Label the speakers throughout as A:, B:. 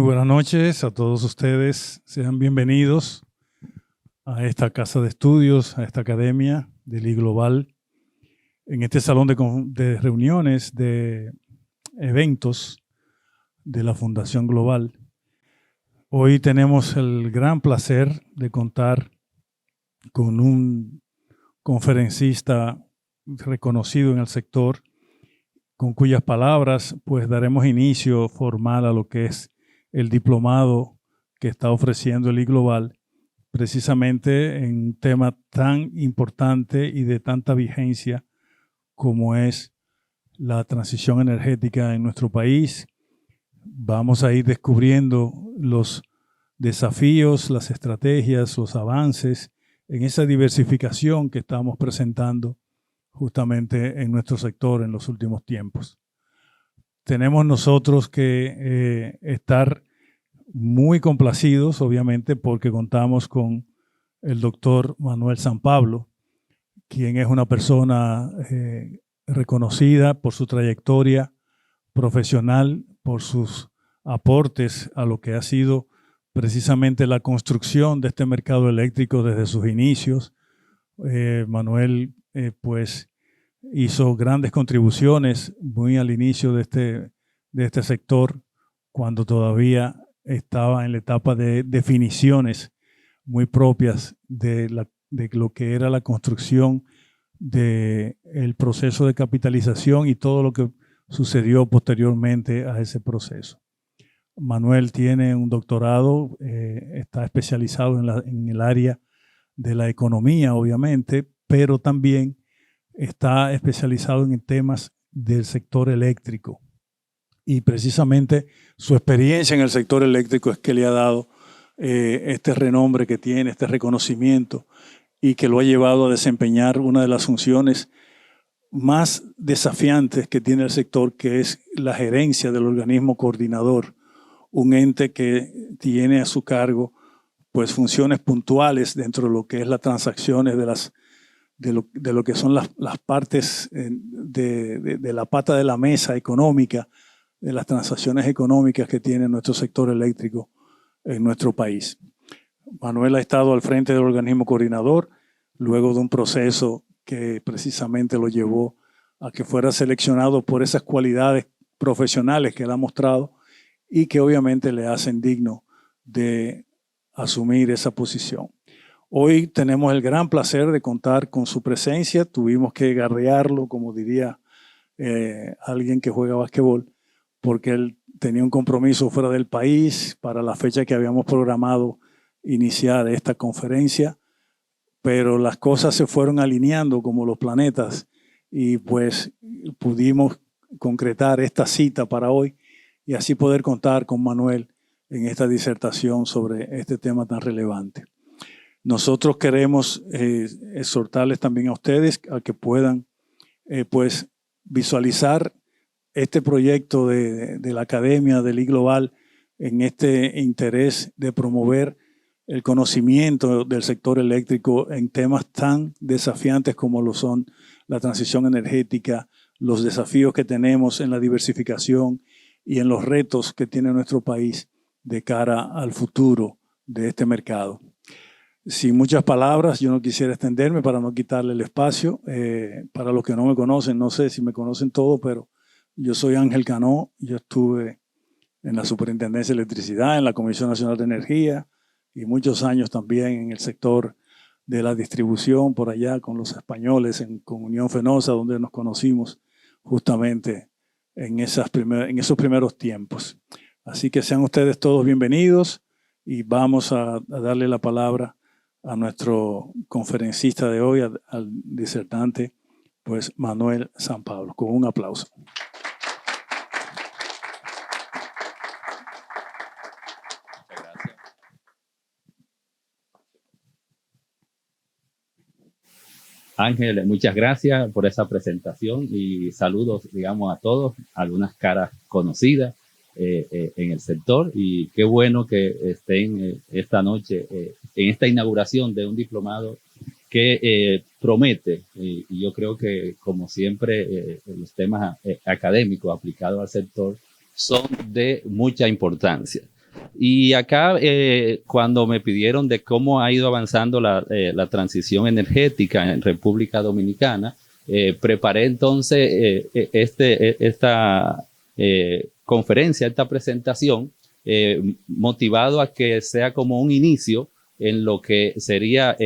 A: buenas noches a todos ustedes. Sean bienvenidos a esta casa de estudios, a esta academia del iGlobal, en este salón de reuniones, de eventos de la Fundación Global. Hoy tenemos el gran placer de contar con un conferencista reconocido en el sector, con cuyas palabras pues daremos inicio formal a lo que es el diplomado que está ofreciendo el iGlobal, precisamente en un tema tan importante y de tanta vigencia como es la transición energética en nuestro país. Vamos a ir descubriendo los desafíos, las estrategias, los avances en esa diversificación que estamos presentando justamente en nuestro sector en los últimos tiempos. Tenemos nosotros que estar muy complacidos, obviamente, porque contamos con el doctor Manuel San Pablo, quien es una persona reconocida por su trayectoria profesional, por sus aportes a lo que ha sido precisamente la construcción de este mercado eléctrico desde sus inicios. Manuel pues hizo grandes contribuciones muy al inicio de este sector, cuando todavía estaba en la etapa de definiciones muy propias de lo que era la construcción del proceso de capitalización y todo lo que sucedió posteriormente a ese proceso. Manuel tiene un doctorado, está especializado en el área de la economía, obviamente, pero también está especializado en temas del sector eléctrico. Y precisamente su experiencia en el sector eléctrico es que le ha dado este renombre que tiene, este reconocimiento, y que lo ha llevado a desempeñar una de las funciones más desafiantes que tiene el sector, que es la gerencia del organismo coordinador, un ente que tiene a su cargo pues funciones puntuales dentro de lo que es las transacciones de lo que son las partes de la pata de la mesa económica, de las transacciones económicas que tiene nuestro sector eléctrico en nuestro país. Manuel ha estado al frente del organismo coordinador luego de un proceso que precisamente lo llevó a que fuera seleccionado por esas cualidades profesionales que él ha mostrado y que obviamente le hacen digno de asumir esa posición. Hoy tenemos el gran placer de contar con su presencia. Tuvimos que garrearlo, como diría alguien que juega básquetbol, porque él tenía un compromiso fuera del país para la fecha que habíamos programado iniciar esta conferencia, pero las cosas se fueron alineando como los planetas y pues pudimos concretar esta cita para hoy y así poder contar con Manuel en esta disertación sobre este tema tan relevante. Nosotros queremos exhortarles también a ustedes a que puedan pues visualizar este proyecto de la Academia del iGlobal en este interés de promover el conocimiento del sector eléctrico en temas tan desafiantes como lo son la transición energética, los desafíos que tenemos en la diversificación y en los retos que tiene nuestro país de cara al futuro de este mercado. Sin muchas palabras, yo no quisiera extenderme para no quitarle el espacio. Para los que no me conocen, no sé si me conocen todos, pero yo soy Ángel Cano. Yo estuve en la Superintendencia de Electricidad, en la Comisión Nacional de Energía y muchos años también en el sector de la distribución por allá con los españoles, con Unión Fenosa, donde nos conocimos justamente en esos primeros tiempos. Así que sean ustedes todos bienvenidos y vamos a darle la palabra a nuestro conferencista de hoy, al disertante, pues Manuel San Pablo, con un aplauso.
B: Muchas gracias. Ángel, muchas gracias por esa presentación y saludos, digamos, a todos, algunas caras conocidas en el sector, y qué bueno que estén esta noche en esta inauguración de un diplomado que promete, y yo creo que como siempre los temas académicos aplicados al sector son de mucha importancia. Y acá, cuando me pidieron de cómo ha ido avanzando la transición energética en República Dominicana, preparé entonces esta conferencia, esta presentación, motivado a que sea como un inicio en lo que sería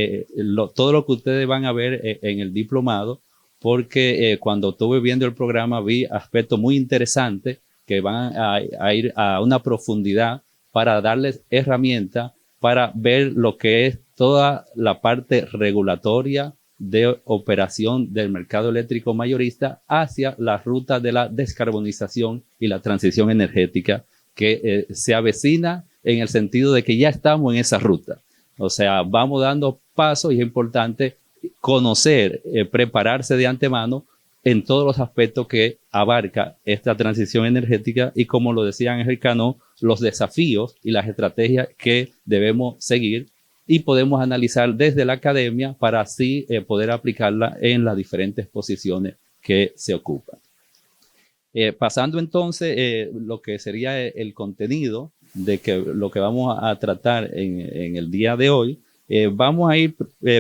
B: todo lo que ustedes van a ver en el diplomado, porque cuando estuve viendo el programa vi aspectos muy interesantes que van a ir a una profundidad para darles herramientas para ver lo que es toda la parte regulatoria de operación del mercado eléctrico mayorista hacia la ruta de la descarbonización y la transición energética que se avecina, en el sentido de que ya estamos en esa ruta. O sea, vamos dando pasos y es importante conocer, prepararse de antemano en todos los aspectos que abarca esta transición energética y, como lo decía Ángel Cano, los desafíos y las estrategias que debemos seguir y podemos analizar desde la academia para así poder aplicarla en las diferentes posiciones que se ocupan. Pasando entonces lo que sería el contenido de lo que vamos a tratar en el día de hoy, vamos a ir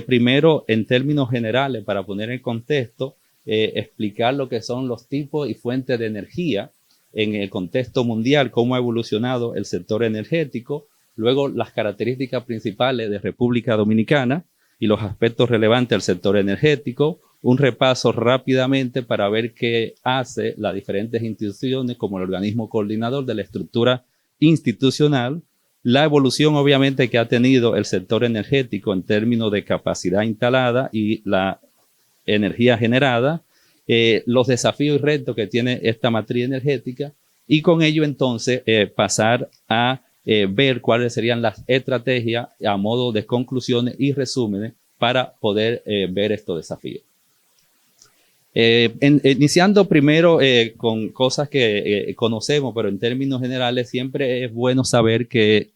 B: primero en términos generales para poner en contexto, explicar lo que son los tipos y fuentes de energía en el contexto mundial, cómo ha evolucionado el sector energético, luego las características principales de República Dominicana y los aspectos relevantes del sector energético, un repaso rápidamente para ver qué hace las diferentes instituciones como el organismo coordinador de la estructura institucional, la evolución obviamente que ha tenido el sector energético en términos de capacidad instalada y la energía generada, los desafíos y retos que tiene esta matriz energética y con ello entonces pasar a ver cuáles serían las estrategias a modo de conclusiones y resúmenes para poder ver estos desafíos. Iniciando primero con cosas que conocemos, pero en términos generales siempre es bueno saber que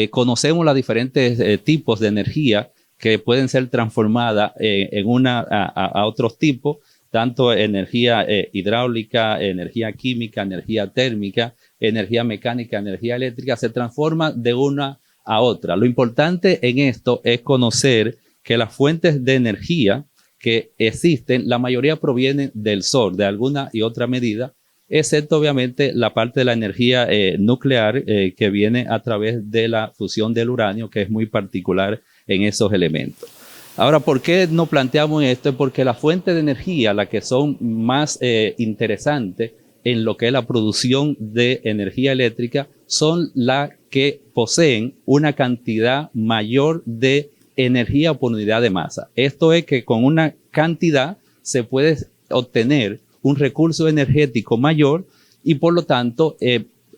B: conocemos los diferentes tipos de energía que pueden ser transformadas a otros tipos, tanto energía hidráulica, energía química, energía térmica, energía mecánica, energía eléctrica, se transforma de una a otra. Lo importante en esto es conocer que las fuentes de energía que existen, la mayoría provienen del sol, de alguna y otra medida, excepto obviamente la parte de la energía nuclear que viene a través de la fusión del uranio, que es muy particular en esos elementos. Ahora, ¿por qué no planteamos esto? Porque las fuentes de energía, las que son más interesantes en lo que es la producción de energía eléctrica, son las que poseen una cantidad mayor de energía por unidad de masa. Esto es que con una cantidad se puede obtener un recurso energético mayor y por lo tanto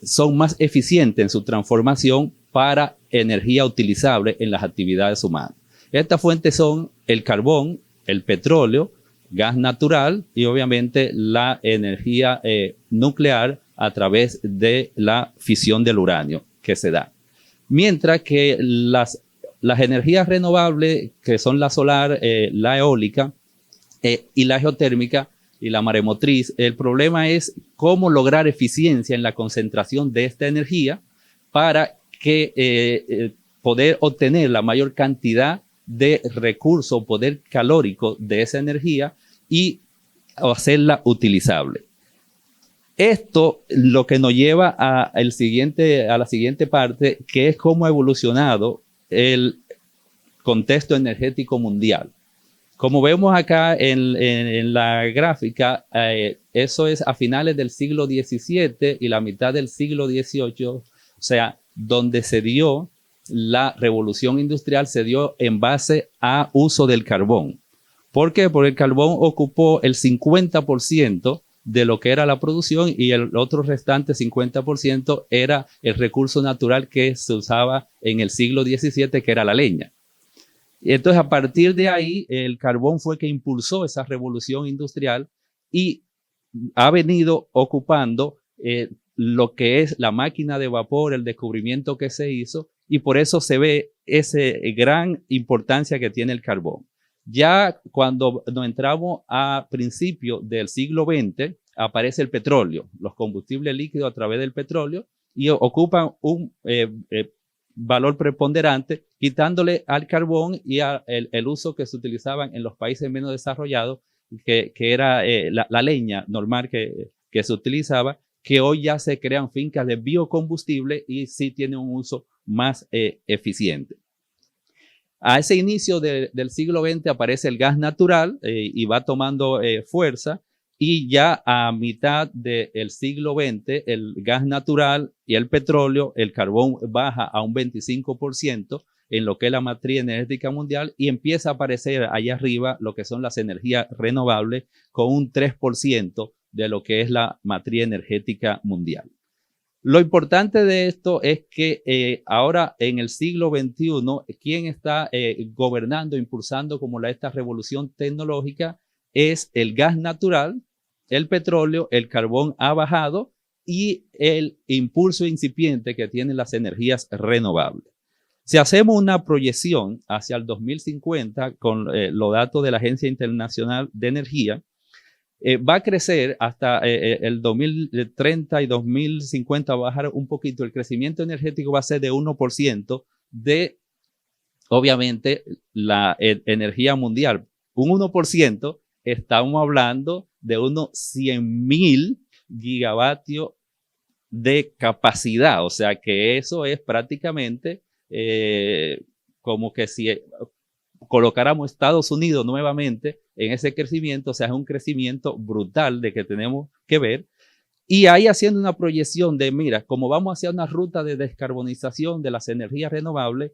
B: son más eficientes en su transformación para energía utilizable en las actividades humanas. Estas fuentes son el carbón, el petróleo, gas natural y obviamente la energía nuclear a través de la fisión del uranio que se da. Mientras que las energías renovables, que son la solar, la eólica y la geotérmica y la maremotriz, el problema es cómo lograr eficiencia en la concentración de esta energía para que poder obtener la mayor cantidad de recurso, poder calórico de esa energía y hacerla utilizable. Esto lo que nos lleva a la siguiente parte, que es cómo ha evolucionado el contexto energético mundial. Como vemos acá en la gráfica, eso es a finales del siglo XVII y la mitad del siglo XVIII, o sea, donde se dio la revolución industrial, se dio en base a uso del carbón. ¿Por qué? Porque el carbón ocupó el 50% de lo que era la producción y el otro restante 50% era el recurso natural que se usaba en el siglo XVII, que era la leña. Entonces, a partir de ahí, el carbón fue que impulsó esa revolución industrial y ha venido ocupando lo que es la máquina de vapor, el descubrimiento que se hizo, y por eso se ve esa gran importancia que tiene el carbón. Ya cuando nos entramos a principios del siglo XX, aparece el petróleo, los combustibles líquidos a través del petróleo, y ocupan un valor preponderante, quitándole al carbón y el uso que se utilizaban en los países menos desarrollados, que era la leña normal que se utilizaba, que hoy ya se crean fincas de biocombustible y sí tienen un uso más eficiente. A ese inicio del siglo XX aparece el gas natural y va tomando fuerza, y ya a mitad del siglo XX el gas natural y el petróleo, el carbón baja a un 25% en lo que es la matriz energética mundial, y empieza a aparecer allá arriba lo que son las energías renovables con un 3% de lo que es la matriz energética mundial. Lo importante de esto es que ahora en el siglo XXI, quien está gobernando, impulsando como esta revolución tecnológica es el gas natural, el petróleo, el carbón ha bajado y el impulso incipiente que tienen las energías renovables. Si hacemos una proyección hacia el 2050 con los datos de la Agencia Internacional de Energía, va a crecer hasta el 2030 y 2050, va a bajar un poquito. El crecimiento energético va a ser de 1% de, obviamente, la energía mundial. Un 1%, estamos hablando de unos 100.000 gigavatios de capacidad. O sea que eso es prácticamente como que si colocáramos Estados Unidos nuevamente en ese crecimiento. O sea, es un crecimiento brutal de que tenemos que ver. Y ahí haciendo una proyección de, mira, como vamos hacia una ruta de descarbonización de las energías renovables,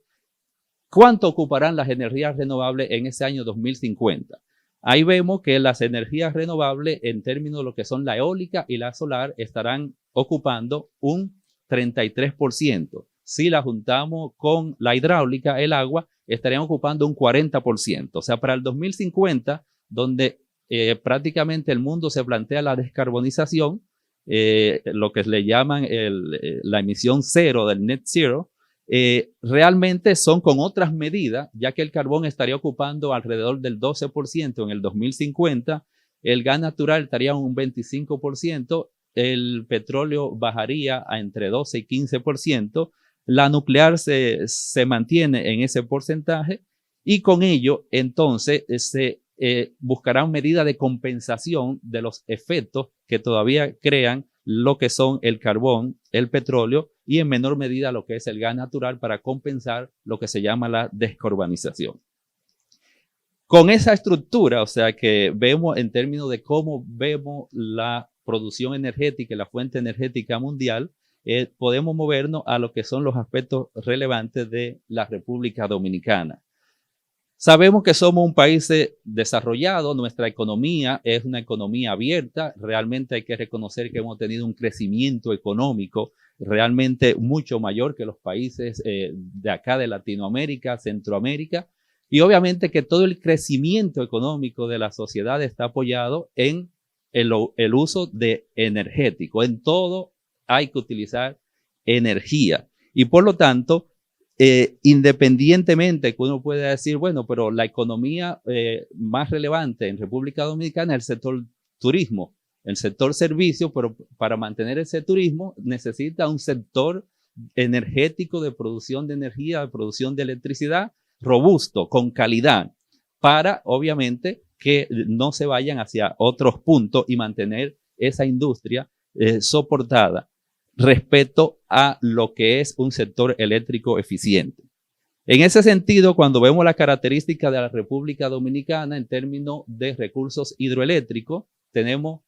B: ¿cuánto ocuparán las energías renovables en ese año 2050? Ahí vemos que las energías renovables, en términos de lo que son la eólica y la solar, estarán ocupando un 33%. Si la juntamos con la hidráulica, el agua, estarían ocupando un 40%. O sea, para el 2050, donde prácticamente el mundo se plantea la descarbonización, lo que le llaman la emisión cero del net zero, realmente son con otras medidas, ya que el carbón estaría ocupando alrededor del 12% en el 2050, el gas natural estaría en un 25%, el petróleo bajaría a entre 12 y 15%, la nuclear se mantiene en ese porcentaje, y con ello entonces se buscarán medidas de compensación de los efectos que todavía crean lo que son el carbón, el petróleo y en menor medida lo que es el gas natural, para compensar lo que se llama la descarbonización. Con esa estructura, o sea que vemos en términos de cómo vemos la producción energética y la fuente energética mundial, podemos movernos a lo que son los aspectos relevantes de la República Dominicana. Sabemos que somos un país desarrollado, nuestra economía es una economía abierta, realmente hay que reconocer que hemos tenido un crecimiento económico realmente mucho mayor que los países de acá de Latinoamérica, Centroamérica, y obviamente que todo el crecimiento económico de la sociedad está apoyado en el uso de energético. En todo hay que utilizar energía y por lo tanto, independientemente que uno pueda decir, bueno, pero la economía más relevante en República Dominicana es el sector turismo, el sector servicio, pero para mantener ese turismo necesita un sector energético de producción de energía, de producción de electricidad robusto, con calidad, para obviamente que no se vayan hacia otros puntos y mantener esa industria soportada respecto a lo que es un sector eléctrico eficiente. En ese sentido, cuando vemos la característica de la República Dominicana en términos de recursos hidroeléctricos, tenemos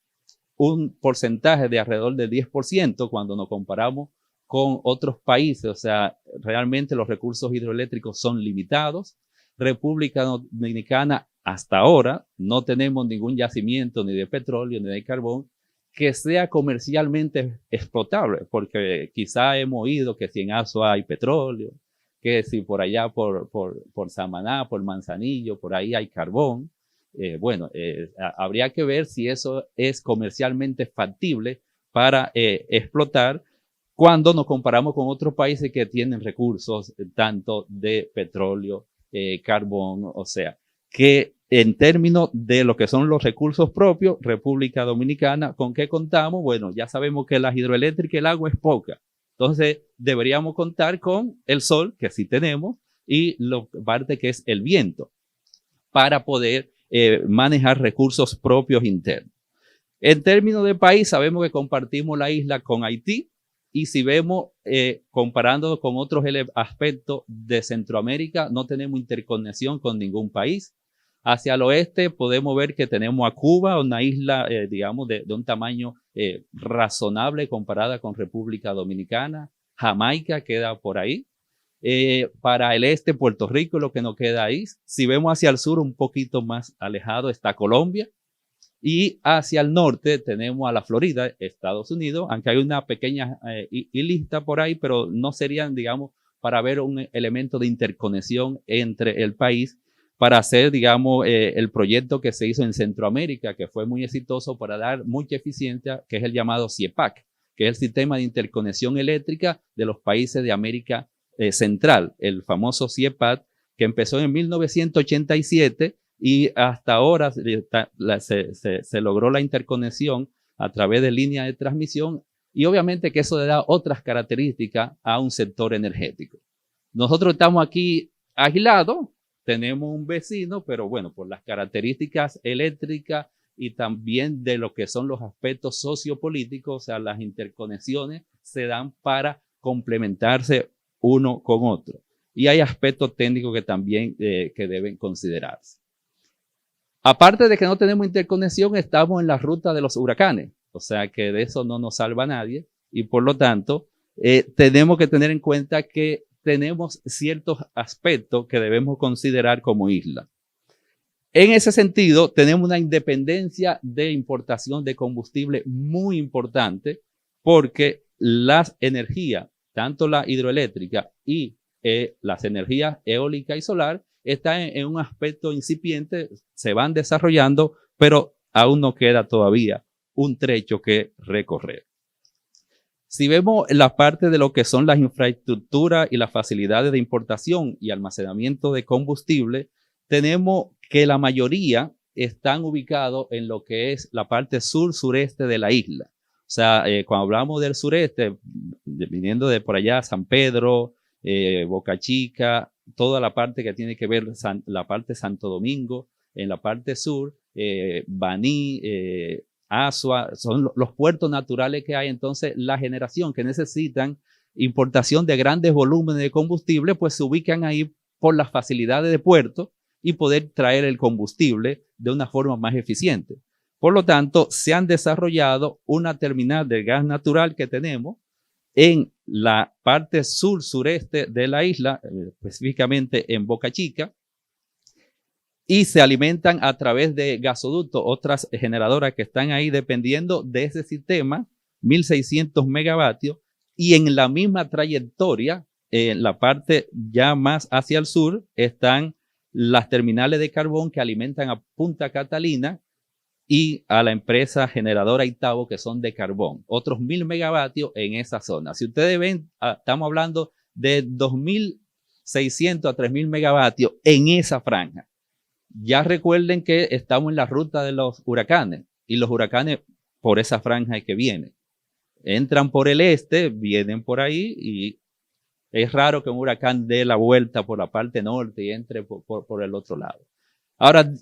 B: un porcentaje de alrededor del 10% cuando nos comparamos con otros países. O sea, realmente los recursos hidroeléctricos son limitados. República Dominicana hasta ahora no tenemos ningún yacimiento ni de petróleo ni de carbón que sea comercialmente explotable, porque quizá hemos oído que si en Azua hay petróleo, que si por allá por Samaná, por Manzanillo, por ahí hay carbón. Habría que ver si eso es comercialmente factible para explotar cuando nos comparamos con otros países que tienen recursos tanto de petróleo, carbón, o sea, que en términos de lo que son los recursos propios, República Dominicana, ¿con qué contamos? Bueno, ya sabemos que la hidroeléctrica, el agua es poca. Entonces, deberíamos contar con el sol, que sí tenemos, y la parte que es el viento, para poder manejar recursos propios internos. En términos de país, sabemos que compartimos la isla con Haití, y si vemos, comparando con otros aspectos de Centroamérica, no tenemos interconexión con ningún país. Hacia el oeste podemos ver que tenemos a Cuba, una isla, digamos, de un tamaño razonable comparada con República Dominicana. Jamaica queda por ahí. Para el este, Puerto Rico, lo que nos queda ahí. Si vemos hacia el sur, un poquito más alejado, está Colombia. Y hacia el norte tenemos a la Florida, Estados Unidos, aunque hay una pequeña islita por ahí, pero no serían, digamos, para ver un elemento de interconexión entre el país, para hacer, digamos, el proyecto que se hizo en Centroamérica, que fue muy exitoso para dar mucha eficiencia, que es el llamado CIEPAC, que es el sistema de interconexión eléctrica de los países de América Central, el famoso CIEPAC, que empezó en 1987 y hasta ahora se logró la interconexión a través de líneas de transmisión, y obviamente que eso le da otras características a un sector energético. Nosotros estamos aquí aislados, tenemos un vecino, pero bueno, por las características eléctricas y también de lo que son los aspectos sociopolíticos, o sea, las interconexiones se dan para complementarse uno con otro. Y hay aspectos técnicos que también que deben considerarse. Aparte de que no tenemos interconexión, estamos en la ruta de los huracanes, o sea que de eso no nos salva nadie, y por lo tanto tenemos que tener en cuenta que tenemos ciertos aspectos que debemos considerar como isla. En ese sentido, tenemos una independencia de importación de combustible muy importante, porque las energías, tanto la hidroeléctrica y las energías eólica y solar, están en un aspecto incipiente, se van desarrollando, pero aún no queda todavía un trecho que recorrer. Si vemos la parte de lo que son las infraestructuras y las facilidades de importación y almacenamiento de combustible, tenemos que la mayoría están ubicados en lo que es la parte sur-sureste de la isla. O sea, cuando hablamos del sureste, viniendo de por allá, San Pedro, Boca Chica, toda la parte que tiene que ver la parte de Santo Domingo, en la parte sur, Baní, Asua, son los puertos naturales que hay. Entonces, la generación que necesitan importación de grandes volúmenes de combustible, pues se ubican ahí por las facilidades de puerto y poder traer el combustible de una forma más eficiente. Por lo tanto, se han desarrollado una terminal de gas natural que tenemos en la parte sur-sureste de la isla, específicamente en Boca Chica, y se alimentan a través de gasoductos, otras generadoras que están ahí dependiendo de ese sistema, 1.600 megavatios, y en la misma trayectoria, en la parte ya más hacia el sur, están las terminales de carbón que alimentan a Punta Catalina y a la empresa generadora Itabo, que son de carbón, otros 1.000 megavatios en esa zona. Si ustedes ven, estamos hablando de 2.600 a 3.000 megavatios en esa franja. Ya recuerden que estamos en la ruta de los huracanes, y los huracanes por esa franja es que vienen. Entran por el este, vienen por ahí, y es raro que un huracán dé la vuelta por la parte norte y entre por el otro lado. Ahora,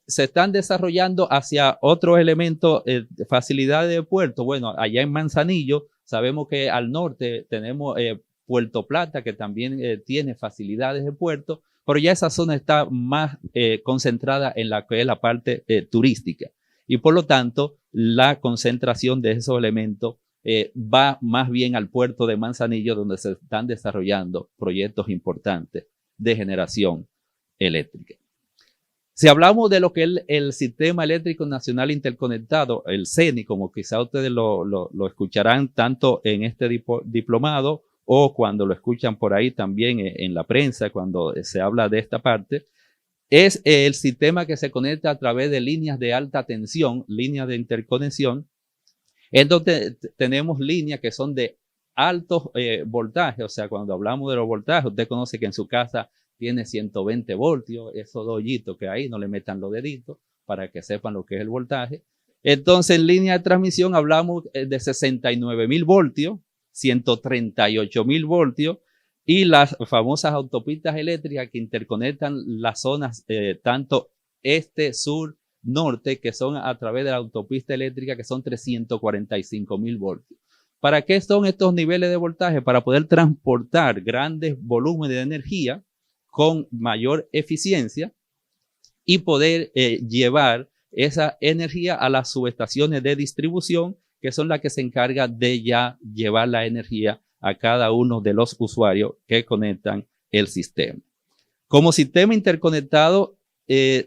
B: se están desarrollando hacia otros elementos, facilidades de puerto. Bueno, allá en Manzanillo, sabemos que al norte tenemos Puerto Plata, que también tiene facilidades de puerto, pero ya esa zona está más concentrada en la que es la parte turística. Y por lo tanto, la concentración de esos elementos va más bien al puerto de Manzanillo, donde se están desarrollando proyectos importantes de generación eléctrica. Si hablamos de lo que es el Sistema Eléctrico Nacional Interconectado, el CENI, como quizá ustedes lo escucharán tanto en este diplomado o cuando lo escuchan por ahí también en la prensa, cuando se habla de esta parte, es el sistema que se conecta a través de líneas de alta tensión, líneas de interconexión, en donde tenemos líneas que son de altos voltajes. O sea, cuando hablamos de los voltajes, usted conoce que en su casa tiene 120 voltios, esos dos hoyitos que hay, no le metan los deditos para que sepan lo que es el voltaje. Entonces, en línea de transmisión hablamos de 69.000 voltios, 138.000 voltios, y las famosas autopistas eléctricas que interconectan las zonas tanto este, sur, norte, que son a través de la autopista eléctrica, que son 345.000 voltios. ¿Para qué son estos niveles de voltaje? Para poder transportar grandes volúmenes de energía con mayor eficiencia y poder llevar esa energía a las subestaciones de distribución, que son las que se encargan de ya llevar la energía a cada uno de los usuarios que conectan el sistema. Como sistema interconectado,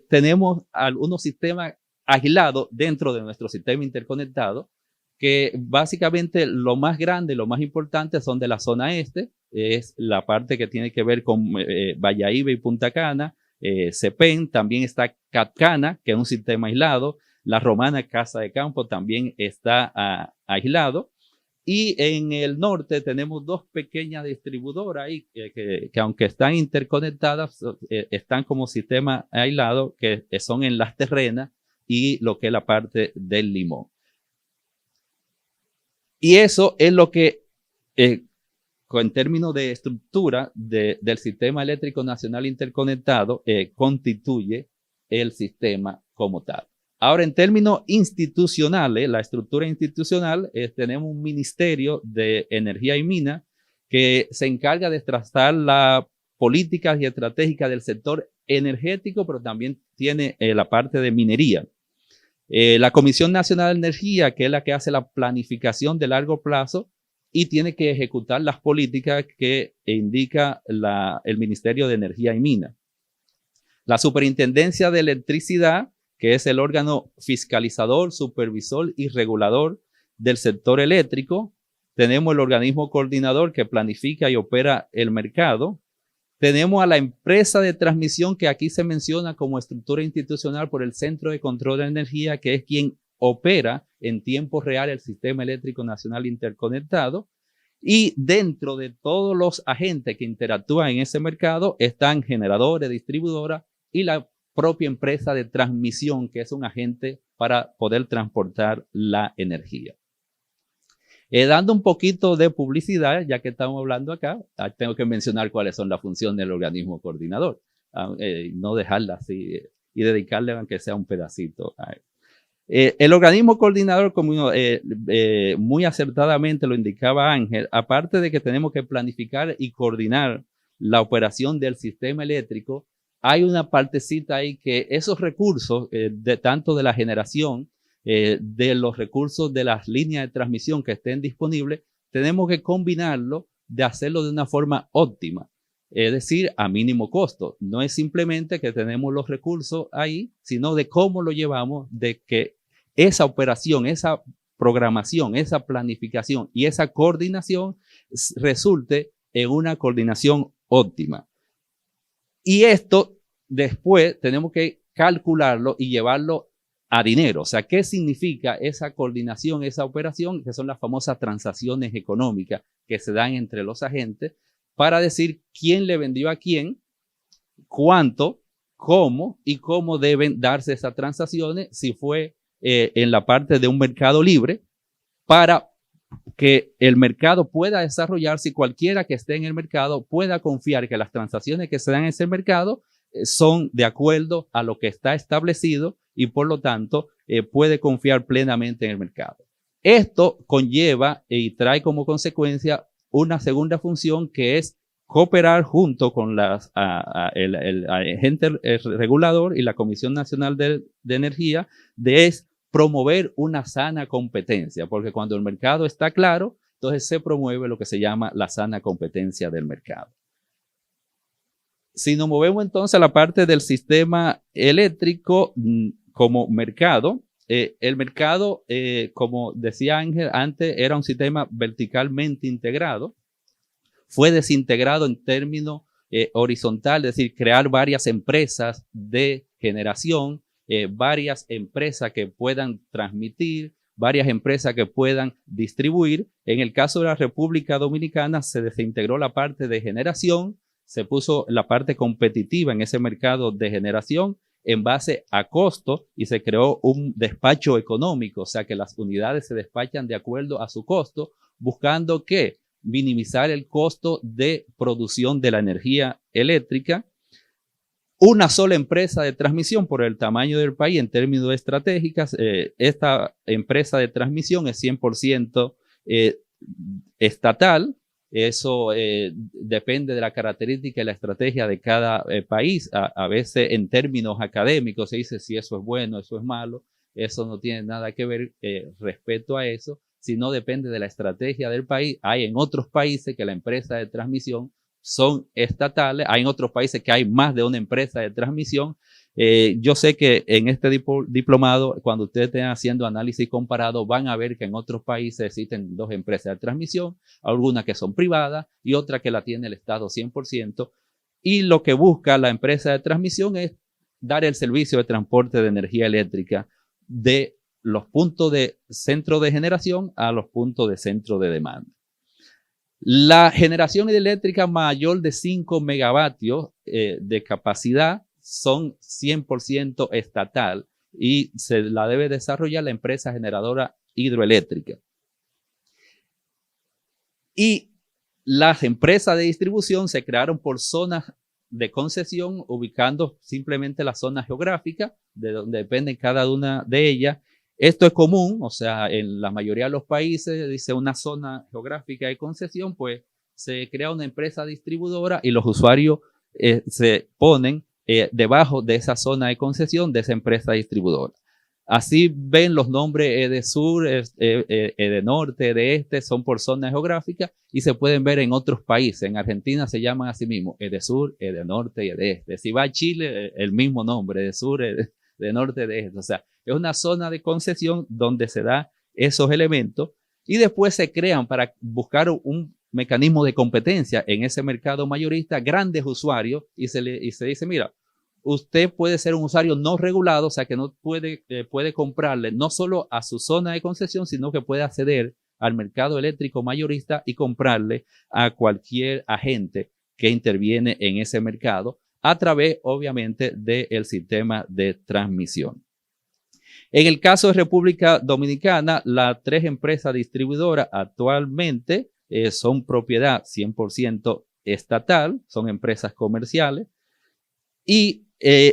B: tenemos algunos sistemas aislados dentro de nuestro sistema interconectado, que básicamente lo más grande, lo más importante son de la zona este, es la parte que tiene que ver con Bayahíbe y Punta Cana, Cepén, también está Catcana, que es un sistema aislado, La Romana, Casa de Campo, también está aislado. Y en el norte tenemos dos pequeñas distribuidoras ahí que aunque están interconectadas, están como sistema aislado, que son en Las Terrenas y lo que es la parte del Limón. Y eso es lo que, en términos de estructura del Sistema Eléctrico Nacional Interconectado, constituye el sistema como tal. Ahora, en términos institucionales, la estructura institucional, tenemos un Ministerio de Energía y Minas que se encarga de trazar las políticas y estratégicas del sector energético, pero también tiene la parte de minería. La Comisión Nacional de Energía, que es la que hace la planificación de largo plazo y tiene que ejecutar las políticas que indica el Ministerio de Energía y Minas. La Superintendencia de Electricidad, que es el órgano fiscalizador, supervisor y regulador del sector eléctrico. Tenemos el organismo coordinador que planifica y opera el mercado. Tenemos a la empresa de transmisión, que aquí se menciona como estructura institucional por el Centro de Control de Energía, que es quien opera en tiempo real el Sistema Eléctrico Nacional Interconectado. Y dentro de todos los agentes que interactúan en ese mercado están generadores, distribuidoras y la propia empresa de transmisión, que es un agente para poder transportar la energía. Dando un poquito de publicidad, ya que estamos hablando acá, tengo que mencionar cuáles son las funciones del organismo coordinador, no dejarla así y dedicarle aunque sea un pedacito a él. El organismo coordinador, como muy acertadamente lo indicaba Ángel, aparte de que tenemos que planificar y coordinar la operación del sistema eléctrico, hay una partecita ahí que esos recursos, tanto de la generación, de los recursos de las líneas de transmisión que estén disponibles, tenemos que combinarlo, de hacerlo de una forma óptima, es decir, a mínimo costo. No es simplemente que tenemos los recursos ahí, sino de cómo lo llevamos, de que esa operación, esa programación, esa planificación y esa coordinación resulte en una coordinación óptima. Y esto después tenemos que calcularlo y llevarlo a dinero. O sea, ¿qué significa esa coordinación, esa operación? Que son las famosas transacciones económicas que se dan entre los agentes para decir quién le vendió a quién, cuánto, cómo y cómo deben darse esas transacciones, si fue en la parte de un mercado libre, para que el mercado pueda desarrollarse y cualquiera que esté en el mercado pueda confiar que las transacciones que se dan en ese mercado son de acuerdo a lo que está establecido y por lo tanto puede confiar plenamente en el mercado. Esto conlleva y trae como consecuencia una segunda función, que es cooperar junto con el agente regulador y la Comisión Nacional de Energía, es promover una sana competencia, porque cuando el mercado está claro, entonces se promueve lo que se llama la sana competencia del mercado. Si nos movemos entonces a la parte del sistema eléctrico como mercado, el mercado, como decía Ángel, antes era un sistema verticalmente integrado, fue desintegrado en términos horizontal, es decir, crear varias empresas de generación, varias empresas que puedan transmitir, varias empresas que puedan distribuir. En el caso de la República Dominicana se desintegró la parte de generación, se puso la parte competitiva en ese mercado de generación en base a costo y se creó un despacho económico, o sea que las unidades se despachan de acuerdo a su costo, buscando que minimizar el costo de producción de la energía eléctrica. Una sola empresa de transmisión por el tamaño del país en términos estratégicos. Esta empresa de transmisión es 100% estatal. Eso depende de la característica y la estrategia de cada país. A veces en términos académicos se dice si eso es bueno, eso es malo. Eso no tiene nada que ver respecto a eso, sino depende de la estrategia del país. Hay en otros países que la empresa de transmisión son estatales. Hay en otros países que hay más de una empresa de transmisión. Yo sé que en este diplomado, cuando ustedes estén haciendo análisis comparado, van a ver que en otros países existen 2 empresas de transmisión, algunas que son privadas y otra que la tiene el Estado 100%. Y lo que busca la empresa de transmisión es dar el servicio de transporte de energía eléctrica de los puntos de centro de generación a los puntos de centro de demanda. La generación eléctrica mayor de 5 megavatios de capacidad son 100% estatal y se la debe desarrollar la empresa generadora hidroeléctrica. Y las empresas de distribución se crearon por zonas de concesión, ubicando simplemente la zona geográfica de donde depende cada una de ellas. Esto es común, o sea, en la mayoría de los países dice una zona geográfica de concesión, pues se crea una empresa distribuidora y los usuarios se ponen debajo de esa zona de concesión de esa empresa distribuidora. Así ven los nombres EDESUR, EDENORTE, EDEESTE, son por zonas geográficas y se pueden ver en otros países. En Argentina se llaman así mismo EDESUR, EDENORTE y EDEESTE. Si va a Chile, el mismo nombre, EDESUR, EDENORTE, EDEESTE. O sea, es una zona de concesión donde se da esos elementos y después se crean para buscar un mecanismo de competencia en ese mercado mayorista, grandes usuarios, y se dice, mira, usted puede ser un usuario no regulado, o sea que no puede comprarle no solo a su zona de concesión, sino que puede acceder al mercado eléctrico mayorista y comprarle a cualquier agente que interviene en ese mercado a través, obviamente, del sistema de transmisión. En el caso de República Dominicana, las 3 empresas distribuidoras actualmente son propiedad 100% estatal, son empresas comerciales. Y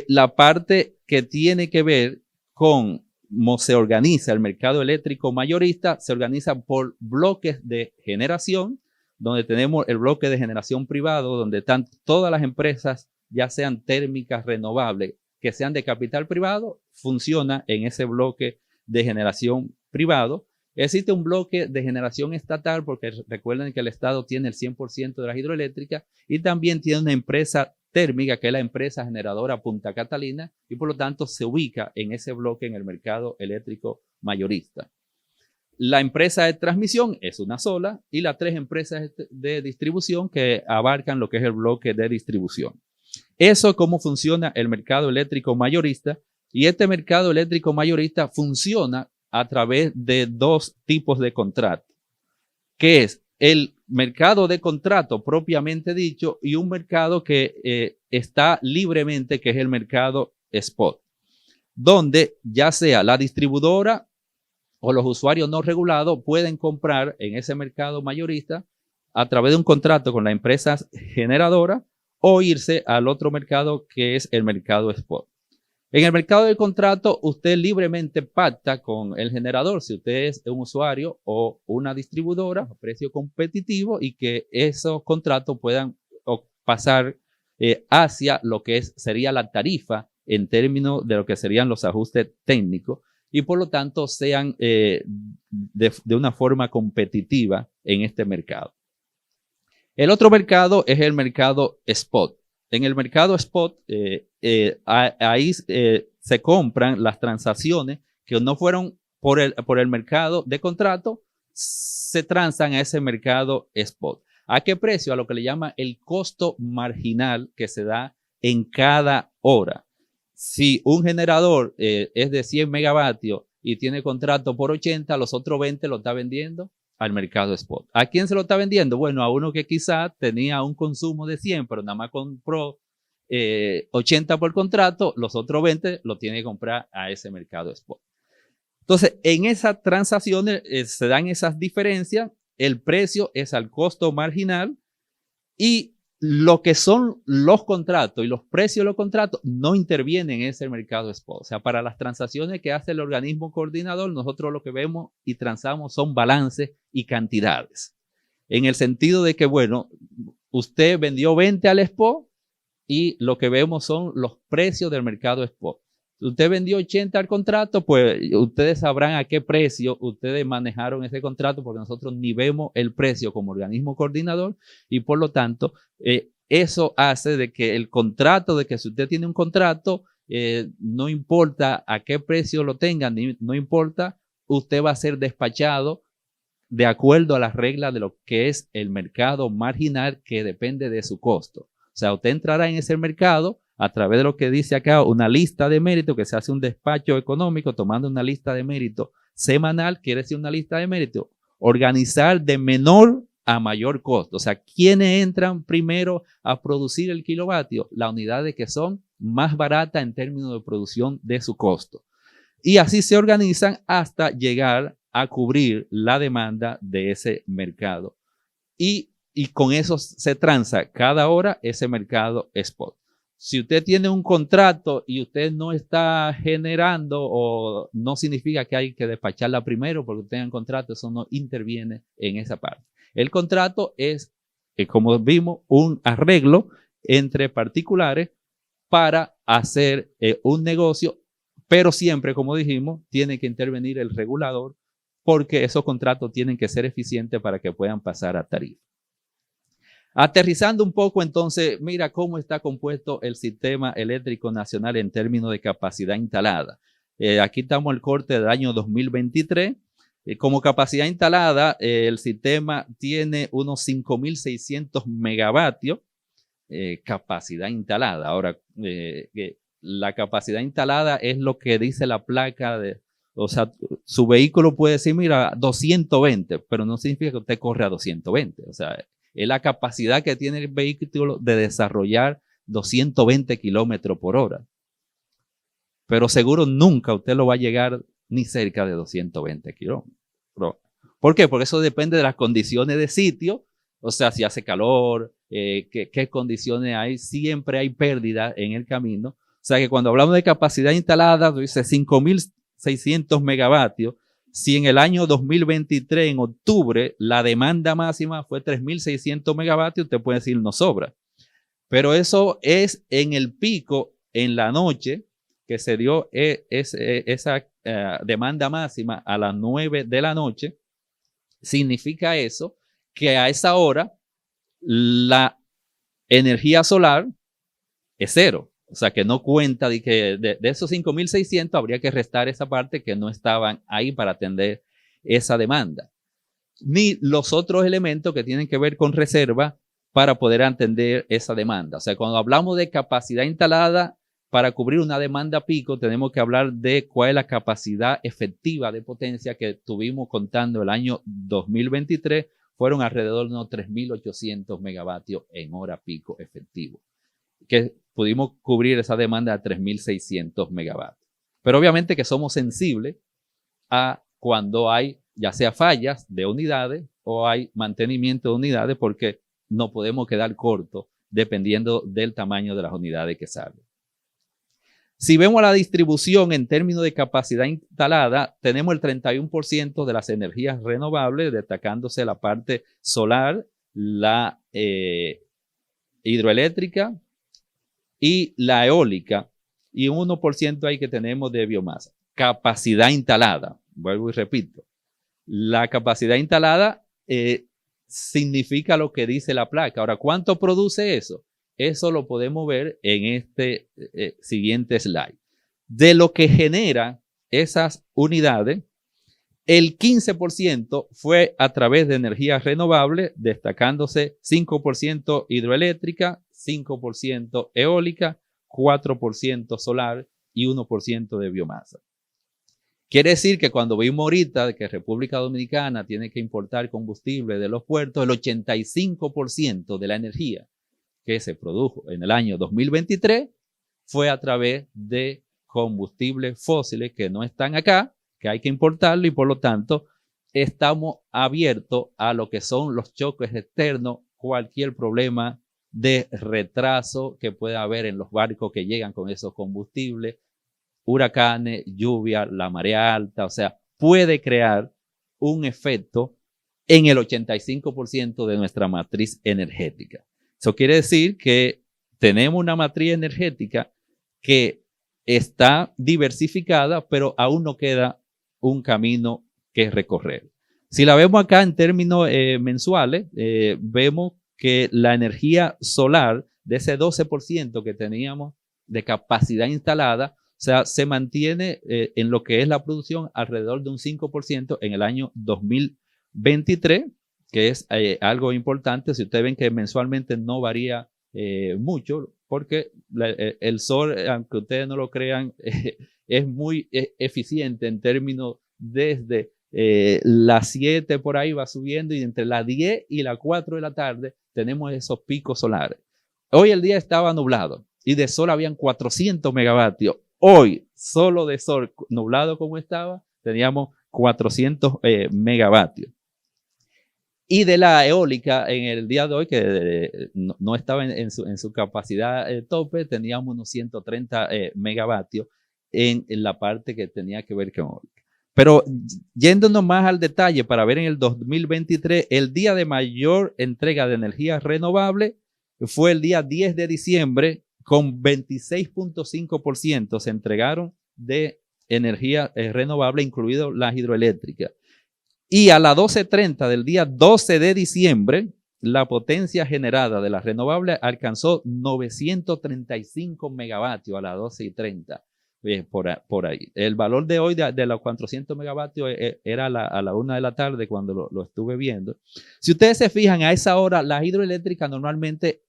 B: la parte que tiene que ver con cómo se organiza el mercado eléctrico mayorista, se organiza por bloques de generación, donde tenemos el bloque de generación privado, donde están todas las empresas, ya sean térmicas renovables, que sean de capital privado, funciona en ese bloque de generación privado. Existe un bloque de generación estatal, porque recuerden que el Estado tiene el 100% de las hidroeléctricas y también tiene una empresa térmica, que es la empresa generadora Punta Catalina, y por lo tanto se ubica en ese bloque en el mercado eléctrico mayorista. La empresa de transmisión es una sola y las 3 empresas de distribución que abarcan lo que es el bloque de distribución. Eso es cómo funciona el mercado eléctrico mayorista, y este mercado eléctrico mayorista funciona a través de 2 tipos de contrato, que es el mercado de contrato propiamente dicho y un mercado que está libremente, que es el mercado spot, donde ya sea la distribuidora o los usuarios no regulados pueden comprar en ese mercado mayorista a través de un contrato con la empresa generadora o irse al otro mercado que es el mercado spot. En el mercado del contrato, usted libremente pacta con el generador, si usted es un usuario o una distribuidora, a precio competitivo, y que esos contratos puedan pasar hacia lo que sería la tarifa en términos de lo que serían los ajustes técnicos y por lo tanto sean de una forma competitiva en este mercado. El otro mercado es el mercado spot. En el mercado spot, ahí se compran las transacciones que no fueron por el mercado de contrato, se transan a ese mercado spot. ¿A qué precio? A lo que le llama el costo marginal que se da en cada hora. Si un generador es de 100 megavatios y tiene contrato por 80, los otros 20 lo está vendiendo al mercado spot. ¿A quién se lo está vendiendo? Bueno, a uno que quizá tenía un consumo de 100, pero nada más compró 80 por contrato, los otros 20 lo tiene que comprar a ese mercado spot. Entonces, en esas transacciones se dan esas diferencias, el precio es al costo marginal y lo que son los contratos y los precios de los contratos no intervienen en ese mercado spot. O sea, para las transacciones que hace el organismo coordinador, nosotros lo que vemos y transamos son balances y cantidades. En el sentido de que, bueno, usted vendió 20 al spot y lo que vemos son los precios del mercado spot. Usted vendió 80 al contrato, pues ustedes sabrán a qué precio ustedes manejaron ese contrato, porque nosotros ni vemos el precio como organismo coordinador y por lo tanto eso hace de que el contrato, de que si usted tiene un contrato, no importa a qué precio lo tengan, no importa, usted va a ser despachado de acuerdo a las reglas de lo que es el mercado marginal que depende de su costo. O sea, usted entrará en ese mercado a través de lo que dice acá, una lista de mérito, que se hace un despacho económico tomando una lista de mérito semanal, quiere decir una lista de mérito, organizar de menor a mayor costo. O sea, ¿quiénes entran primero a producir el kilovatio? Las unidades que son más baratas en términos de producción de su costo. Y así se organizan hasta llegar a cubrir la demanda de ese mercado. Y con eso se transa cada hora ese mercado spot. Si usted tiene un contrato y usted no está generando, o no significa que hay que despacharla primero porque usted tenga un contrato, eso no interviene en esa parte. El contrato es, como vimos, un arreglo entre particulares para hacer un negocio, pero siempre, como dijimos, tiene que intervenir el regulador porque esos contratos tienen que ser eficientes para que puedan pasar a tarifa. Aterrizando un poco, entonces, mira cómo está compuesto el sistema eléctrico nacional en términos de capacidad instalada. Aquí estamos el corte del año 2023. Como capacidad instalada, el sistema tiene unos 5.600 megavatios capacidad instalada. Ahora, la capacidad instalada es lo que dice la placa o sea, su vehículo puede decir, mira, 220, pero no significa que usted corre a 220. O sea, es la capacidad que tiene el vehículo de desarrollar 220 kilómetros por hora. Pero seguro nunca usted lo va a llegar ni cerca de 220 kilómetros. ¿Por qué? Porque eso depende de las condiciones de sitio. O sea, si hace calor, qué condiciones hay. Siempre hay pérdida en el camino. O sea que cuando hablamos de capacidad instalada, dice 5.600 megavatios. Si en el año 2023, en octubre, la demanda máxima fue 3.600 megavatios, usted puede decir no sobra. Pero eso es en el pico, en la noche, que se dio esa demanda máxima a las 9 de la noche. Significa eso que a esa hora la energía solar es cero. O sea, que no cuenta de que de esos 5.600 habría que restar esa parte que no estaban ahí para atender esa demanda. Ni los otros elementos que tienen que ver con reserva para poder atender esa demanda. O sea, cuando hablamos de capacidad instalada para cubrir una demanda pico, tenemos que hablar de cuál es la capacidad efectiva de potencia que tuvimos contando el año 2023. Fueron alrededor de unos 3.800 megavatios en hora pico efectivo, que pudimos cubrir esa demanda a 3.600 megavatios. Pero obviamente que somos sensibles a cuando hay ya sea fallas de unidades o hay mantenimiento de unidades, porque no podemos quedar cortos dependiendo del tamaño de las unidades que salen. Si vemos la distribución en términos de capacidad instalada, tenemos el 31% de las energías renovables, destacándose la parte solar, la hidroeléctrica y la eólica, y un 1% ahí que tenemos de biomasa. Capacidad instalada, vuelvo y repito. La capacidad instalada significa lo que dice la placa. Ahora, ¿cuánto produce eso? Eso lo podemos ver en este siguiente slide. De lo que genera esas unidades, el 15% fue a través de energías renovables, destacándose 5% hidroeléctrica, 5% eólica, 4% solar y 1% de biomasa. Quiere decir que cuando vimos ahorita que República Dominicana tiene que importar combustible de los puertos, el 85% de la energía que se produjo en el año 2023 fue a través de combustibles fósiles que no están acá, que hay que importarlo y por lo tanto estamos abiertos a lo que son los choques externos, cualquier problema de retraso que pueda haber en los barcos que llegan con esos combustibles, huracanes, lluvia, la marea alta, o sea, puede crear un efecto en el 85% de nuestra matriz energética. Eso quiere decir que tenemos una matriz energética que está diversificada, pero aún no queda un camino que recorrer. Si la vemos acá en términos mensuales, vemos que la energía solar de ese 12% que teníamos de capacidad instalada, o sea, se mantiene en lo que es la producción alrededor de un 5% en el año 2023, que es algo importante. Si ustedes ven que mensualmente no varía mucho, porque el sol, aunque ustedes no lo crean, es muy eficiente en términos desde las 7 por ahí va subiendo y entre las 10 y las 4 de la tarde tenemos esos picos solares. Hoy el día estaba nublado y de sol habían 400 megavatios. Hoy, solo de sol, nublado como estaba, teníamos 400 megavatios. Y de la eólica, en el día de hoy, que no estaba en su capacidad tope, teníamos unos 130 megavatios en la parte que tenía que ver con eólica. Pero yéndonos más al detalle para ver en el 2023, el día de mayor entrega de energía renovable fue el día 10 de diciembre, con 26.5% se entregaron de energía renovable, incluido las hidroeléctricas. Y a las 12:30 del día 12 de diciembre, la potencia generada de las renovables alcanzó 935 megavatios a las 12:30. Por ahí. El valor de hoy de los 400 megavatios era a la 1 de la tarde cuando lo estuve viendo. Si ustedes se fijan, a esa hora, las hidroeléctricas normalmente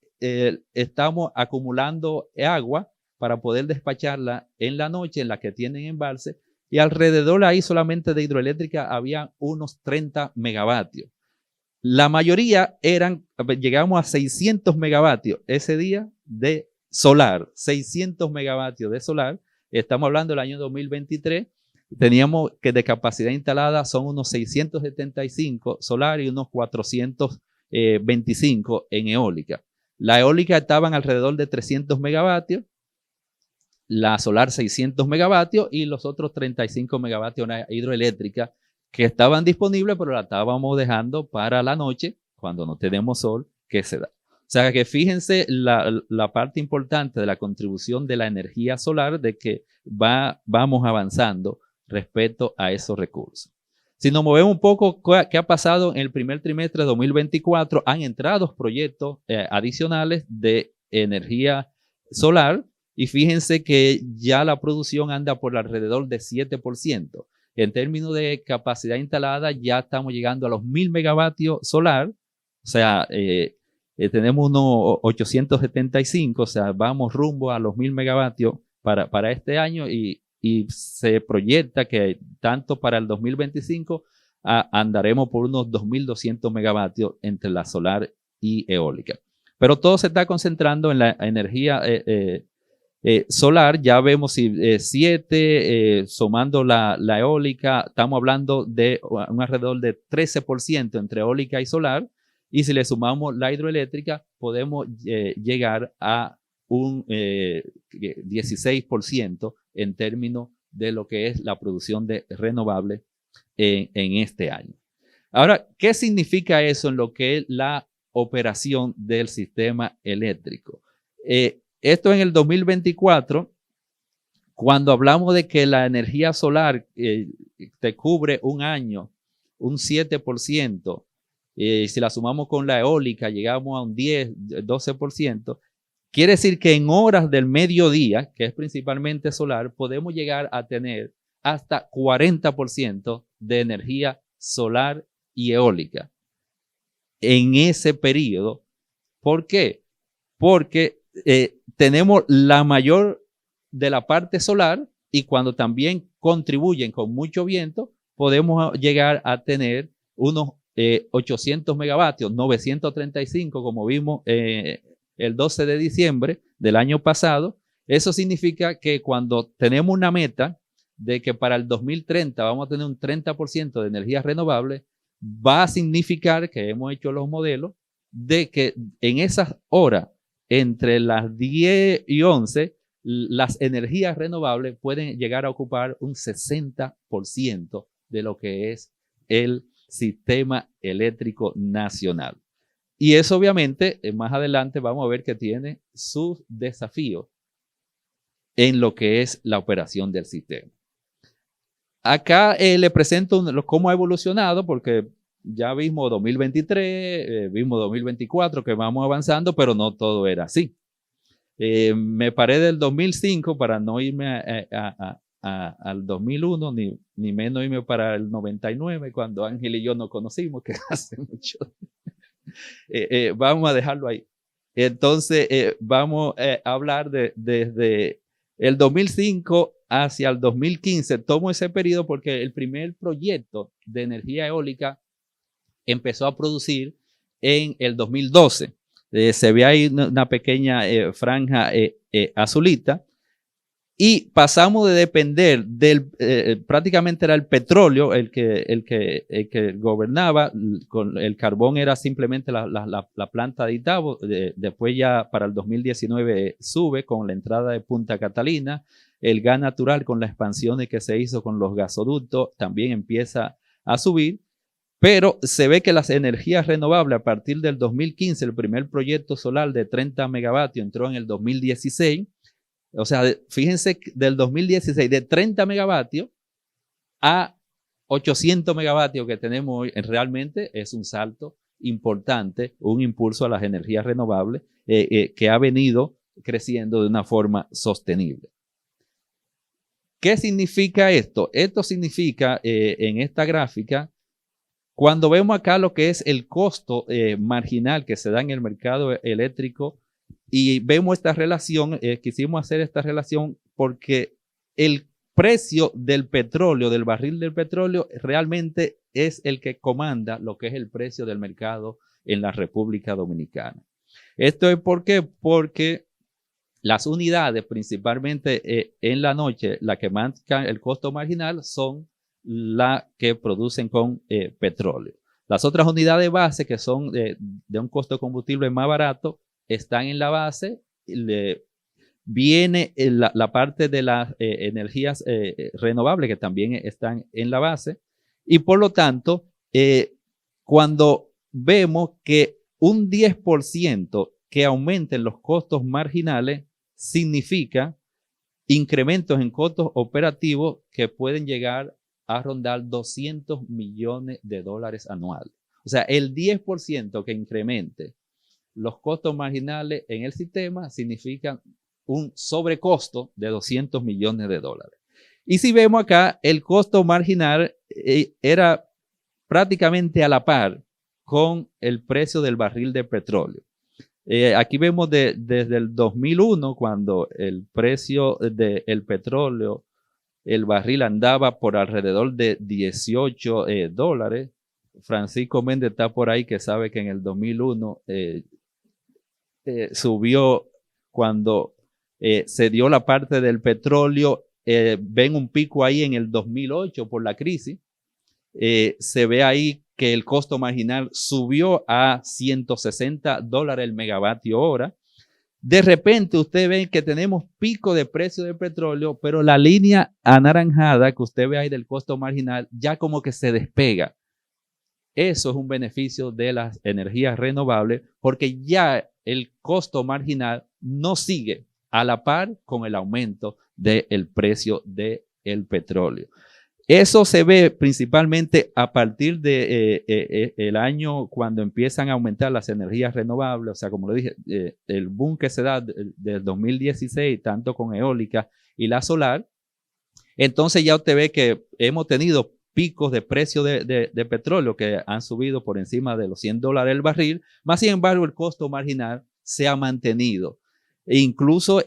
B: estamos acumulando agua para poder despacharla en la noche, en la que tienen embalse, y alrededor ahí solamente de hidroeléctrica había unos 30 megavatios. La mayoría llegamos a 600 megavatios ese día de solar, 600 megavatios de solar. Estamos hablando del año 2023, teníamos que de capacidad instalada son unos 675 solar y unos 425 en eólica. La eólica estaban alrededor de 300 megavatios, la solar 600 megavatios y los otros 35 megavatios una hidroeléctrica que estaban disponibles, pero la estábamos dejando para la noche, cuando no tenemos sol, que se da. O sea que fíjense la parte importante de la contribución de la energía solar, de que vamos avanzando respecto a esos recursos. Si nos movemos un poco, ¿qué ha pasado en el primer trimestre de 2024? Han entrado proyectos adicionales de energía solar y fíjense que ya la producción anda por alrededor de 7%. En términos de capacidad instalada, ya estamos llegando a los 1000 megavatios solar, o sea, tenemos unos 875, o sea, vamos rumbo a los 1000 megavatios para este año y se proyecta que tanto para el 2025 andaremos por unos 2200 megavatios entre la solar y eólica. Pero todo se está concentrando en la energía solar. Ya vemos si 7, sumando la eólica, estamos hablando de un alrededor de 13% entre eólica y solar. Y si le sumamos la hidroeléctrica, podemos llegar a un 16% en términos de lo que es la producción de renovables en este año. Ahora, ¿qué significa eso en lo que es la operación del sistema eléctrico? Esto en el 2024, cuando hablamos de que la energía solar te cubre un año, un 7%, si la sumamos con la eólica, llegamos a un 10, 12%. Quiere decir que en horas del mediodía, que es principalmente solar, podemos llegar a tener hasta 40% de energía solar y eólica en ese periodo. ¿Por qué? Porque tenemos la mayor de la parte solar y cuando también contribuyen con mucho viento, podemos llegar a tener unos 800 megavatios, 935 como vimos el 12 de diciembre del año pasado. Eso significa que cuando tenemos una meta de que para el 2030 vamos a tener un 30% de energías renovables, va a significar que hemos hecho los modelos de que en esas horas, entre las 10 y 11, las energías renovables pueden llegar a ocupar un 60% de lo que es el sistema eléctrico nacional. Y eso obviamente más adelante vamos a ver que tiene sus desafíos en lo que es la operación del sistema. Acá le presento cómo ha evolucionado, porque ya vimos 2023, vimos 2024, que vamos avanzando, pero no todo era así. Me paré del 2005 para no irme al 2001, ni menos irme para el 99, cuando Ángel y yo nos conocimos, que hace mucho. Vamos a dejarlo ahí. Entonces, vamos a hablar desde el 2005 hacia el 2015. Tomo ese periodo porque el primer proyecto de energía eólica empezó a producir en el 2012. Se ve ahí una pequeña franja azulita. Y pasamos de depender prácticamente era el petróleo el que gobernaba, con el carbón era simplemente la planta de Itabo. Después ya para el 2019 sube con la entrada de Punta Catalina, el gas natural con las expansiones que se hizo con los gasoductos también empieza a subir, pero se ve que las energías renovables a partir del 2015, el primer proyecto solar de 30 megavatios entró en el 2016. O sea, fíjense, del 2016, de 30 megavatios a 800 megavatios que tenemos hoy, realmente es un salto importante, un impulso a las energías renovables que ha venido creciendo de una forma sostenible. ¿Qué significa esto? Esto significa, en esta gráfica, cuando vemos acá lo que es el costo marginal que se da en el mercado eléctrico, y vemos esta relación, quisimos hacer esta relación porque el precio del petróleo, del barril del petróleo, realmente es el que comanda lo que es el precio del mercado en la República Dominicana. ¿Esto es por qué? Porque las unidades, principalmente en la noche, las que marcan el costo marginal son las que producen con petróleo. Las otras unidades base, que son de un costo de combustible más barato, están en la base. Viene la parte de las energías renovables que también están en la base, y por lo tanto cuando vemos que un 10% que aumenten los costos marginales significa incrementos en costos operativos que pueden llegar a rondar $200 millones anuales. O sea, el 10% que incremente los costos marginales en el sistema significan un sobrecosto de $200 millones. Y si vemos acá, el costo marginal era prácticamente a la par con el precio del barril de petróleo. Aquí vemos desde el 2001, cuando el precio del petróleo, el barril andaba por alrededor de $18. Francisco Méndez está por ahí, que sabe que en el 2001 subió cuando se dio la parte del petróleo. Ven un pico ahí en el 2008 por la crisis. Se ve ahí que el costo marginal subió a $160 el megavatio hora. De repente usted ve que tenemos pico de precio del petróleo, pero la línea anaranjada que usted ve ahí del costo marginal ya como que se despega. Eso es un beneficio de las energías renovables, porque ya el costo marginal no sigue a la par con el aumento del precio del petróleo. Eso se ve principalmente a partir de el año cuando empiezan a aumentar las energías renovables. O sea, como le dije, el boom que se da del 2016, tanto con eólica y la solar. Entonces ya usted ve que hemos tenido picos de precio de petróleo que han subido por encima de los $100 el barril, más sin embargo el costo marginal se ha mantenido e incluso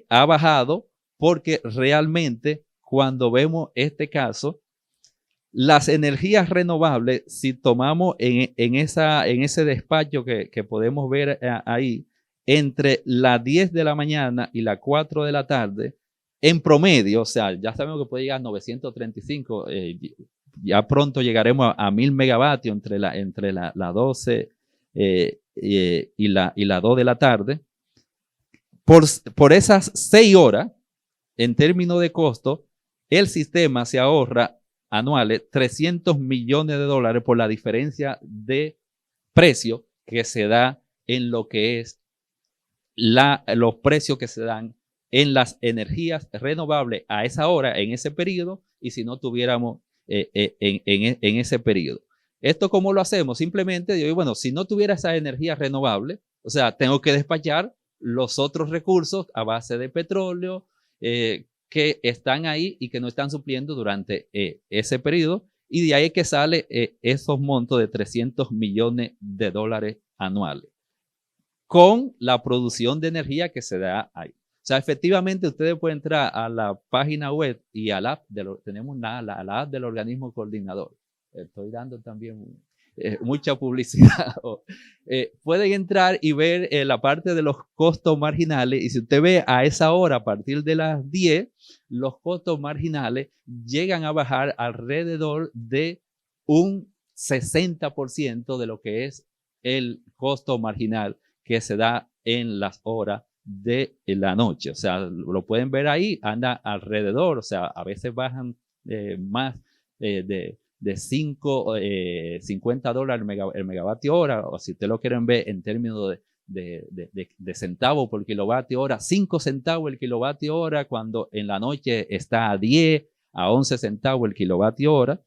B: ha bajado, porque realmente cuando vemos este caso, las energías renovables, si tomamos en ese despacho que podemos ver ahí, entre las 10 de la mañana y las 4 de la tarde, en promedio, o sea, ya sabemos que puede llegar a 935, ya pronto llegaremos a 1000 megavatios entre la 12 y la 2 de la tarde. Por esas 6 horas, en términos de costo, el sistema se ahorra anuales $300 millones por la diferencia de precio que se da en lo que es los precios que se dan en las energías renovables a esa hora, en ese periodo, y si no tuviéramos en ese periodo. ¿Esto cómo lo hacemos? Simplemente digo, bueno, si no tuviera esa energía renovable, o sea, tengo que despachar los otros recursos a base de petróleo que están ahí y que no están supliendo durante ese periodo, y de ahí que sale esos montos de $300 millones anuales con la producción de energía que se da ahí. O sea, efectivamente ustedes pueden entrar a la página web y a la app, tenemos la app del organismo coordinador. Estoy dando también mucha publicidad. Pueden entrar y ver la parte de los costos marginales, y si usted ve a esa hora, a partir de las 10, los costos marginales llegan a bajar alrededor de un 60% de lo que es el costo marginal que se da en las horas de la noche. O sea, lo pueden ver ahí, anda alrededor, o sea, a veces bajan más de $50 el megavatio hora, o si ustedes lo quieren ver en términos de centavos por kilovatio hora, 5 centavos el kilovatio hora, cuando en la noche está a 10, a 11 centavos el kilovatio hora.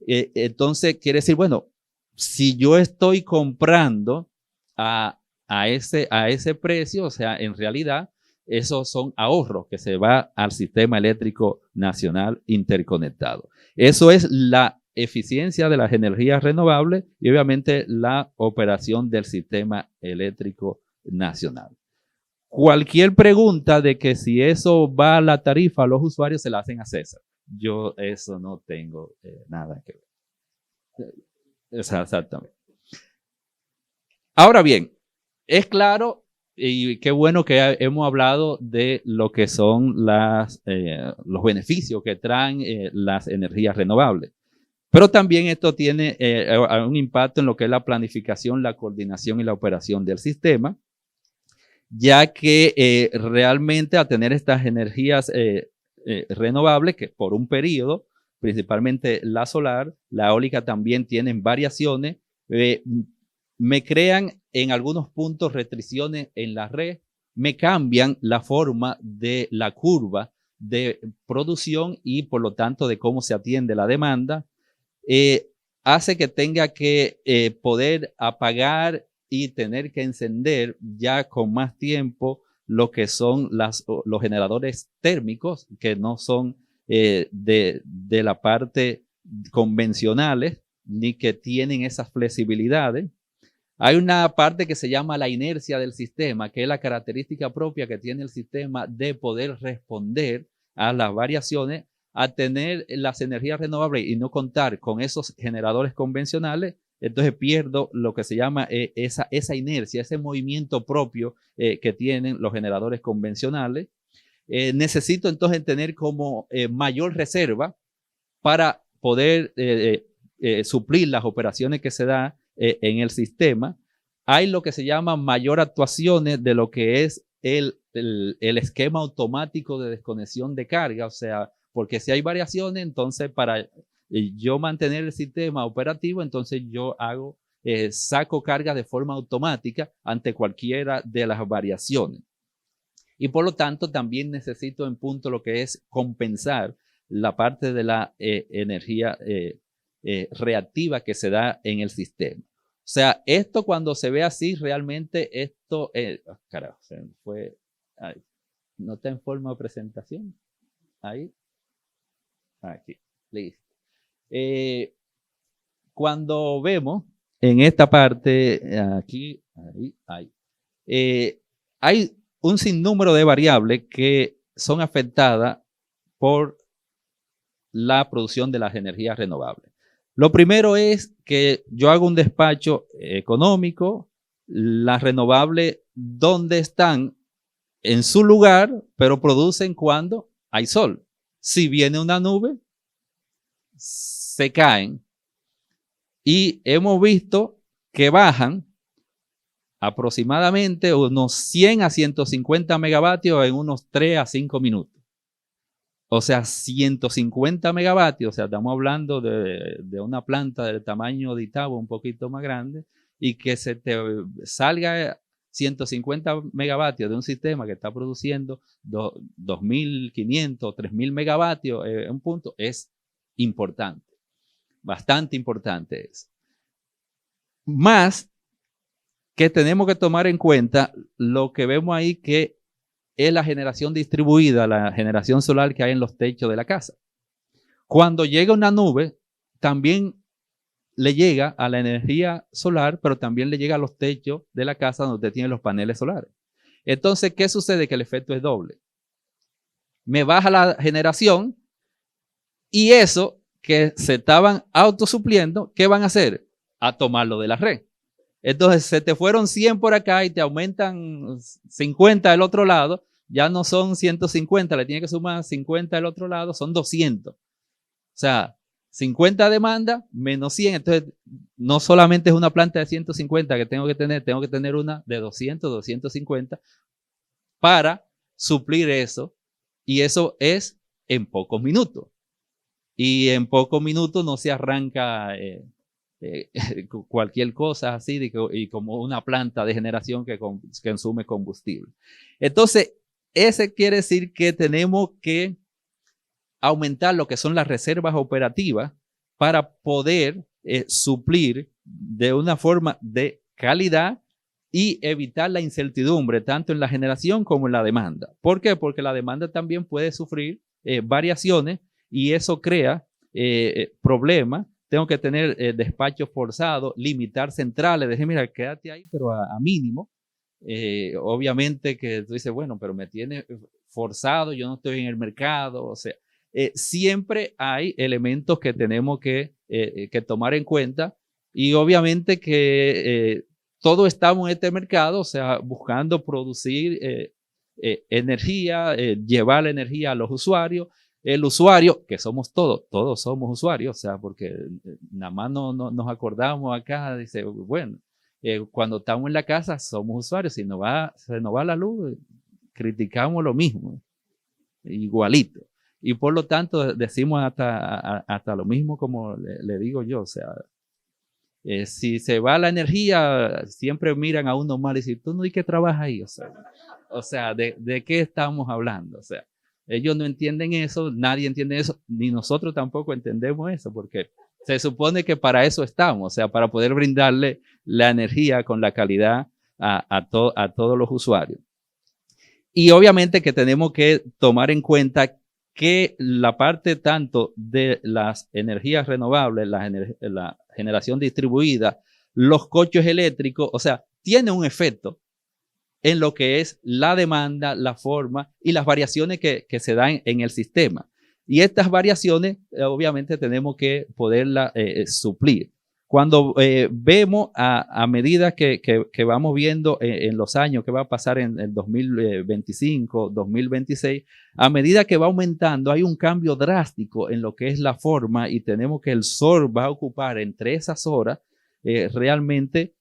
B: Entonces, quiere decir, bueno, si yo estoy comprando a ese precio, o sea, en realidad, esos son ahorros que se va al sistema eléctrico nacional interconectado. Eso es la eficiencia de las energías renovables y obviamente la operación del sistema eléctrico nacional. Cualquier pregunta de que si eso va a la tarifa a los usuarios se la hacen a César. Yo eso no tengo nada que ver. Exactamente. Ahora bien, es claro y qué bueno que hemos hablado de lo que son los beneficios que traen las energías renovables. Pero también esto tiene un impacto en lo que es la planificación, la coordinación y la operación del sistema, ya que realmente al tener estas energías renovables, que por un periodo, principalmente la solar, la eólica también tienen variaciones, me crean en algunos puntos restricciones en la red, me cambian la forma de la curva de producción y por lo tanto de cómo se atiende la demanda, hace que tenga que poder apagar y tener que encender ya con más tiempo lo que son los generadores térmicos, que no son de la parte convencionales, ni que tienen esas flexibilidades. Hay una parte que se llama la inercia del sistema, que es la característica propia que tiene el sistema de poder responder a las variaciones, a tener las energías renovables y no contar con esos generadores convencionales. Entonces pierdo lo que se llama esa inercia, ese movimiento propio que tienen los generadores convencionales. Necesito entonces tener como mayor reserva para poder suplir las operaciones que se dan en el sistema. Hay lo que se llama mayor actuaciones de lo que es el esquema automático de desconexión de carga, o sea, porque si hay variaciones, entonces para yo mantener el sistema operativo, entonces yo saco carga de forma automática ante cualquiera de las variaciones. Y por lo tanto también necesito en punto lo que es compensar la parte de la energía reactiva que se da en el sistema. O sea, esto cuando se ve así, realmente esto, carajo, se fue, ahí. No está en forma de presentación. Ahí. Aquí, listo. Cuando vemos en esta parte, aquí, ahí, hay un sinnúmero de variables que son afectadas por la producción de las energías renovables. Lo primero es que yo hago un despacho económico, las renovables donde están en su lugar, pero producen cuando hay sol. Si viene una nube, se caen. Y hemos visto que bajan aproximadamente unos 100 a 150 megavatios en unos 3 a 5 minutos. O sea, 150 megavatios, o sea, estamos hablando de una planta del tamaño de Itabo, un poquito más grande, y que se te salga 150 megavatios de un sistema que está produciendo 2.500, 3.000 megavatios en un punto, es importante, bastante importante es. Más que tenemos que tomar en cuenta lo que vemos ahí que es la generación distribuida, la generación solar que hay en los techos de la casa. Cuando llega una nube, también le llega a la energía solar, pero también le llega a los techos de la casa donde tienen los paneles solares. Entonces, ¿qué sucede? Que el efecto es doble. Me baja la generación y eso que se estaban autosupliendo, ¿qué van a hacer? A tomarlo de la red. Entonces, se te fueron 100 por acá y te aumentan 50 del otro lado, ya no son 150, le tienes que sumar 50 del otro lado, son 200. O sea, 50 demanda menos 100. Entonces, no solamente es una planta de 150 que tengo que tener una de 200, 250 para suplir eso. Y eso es en pocos minutos. Y en pocos minutos no se arranca cualquier cosa así y como una planta de generación que consume combustible. Entonces, ese quiere decir que tenemos que aumentar lo que son las reservas operativas para poder suplir de una forma de calidad y evitar la incertidumbre tanto en la generación como en la demanda. ¿Por qué? Porque la demanda también puede sufrir variaciones y eso crea problemas. Tengo que tener despachos forzados, limitar centrales, decir, mira, quédate ahí, pero a mínimo. Obviamente que tú dices, bueno, pero me tiene forzado, yo no estoy en el mercado, o sea, siempre hay elementos que tenemos que tomar en cuenta y obviamente que todos estamos en este mercado, o sea, buscando producir energía, llevar la energía a los usuarios. El usuario, que somos todos somos usuarios, o sea, porque nada más no nos acordamos acá, dice, bueno, cuando estamos en la casa somos usuarios, si se nos va la luz, criticamos lo mismo, igualito. Y por lo tanto decimos hasta lo mismo como le digo yo, o sea, si se va la energía, siempre miran a uno mal y dicen, tú no hay que trabajar ahí, o sea, ¿de qué estamos hablando? O sea, ellos no entienden eso, nadie entiende eso, ni nosotros tampoco entendemos eso, porque se supone que para eso estamos, o sea, para poder brindarle la energía con la calidad a todos los usuarios. Y obviamente que tenemos que tomar en cuenta que la parte tanto de las energías renovables, la generación distribuida, los coches eléctricos, o sea, tiene un efecto en lo que es la demanda, la forma y las variaciones que se dan en el sistema. Y estas variaciones, obviamente, tenemos que poderlas suplir. Cuando vemos a medida que vamos viendo en los años que va a pasar en el 2025, 2026, a medida que va aumentando, hay un cambio drástico en lo que es la forma y tenemos que el sol va a ocupar entre esas horas realmente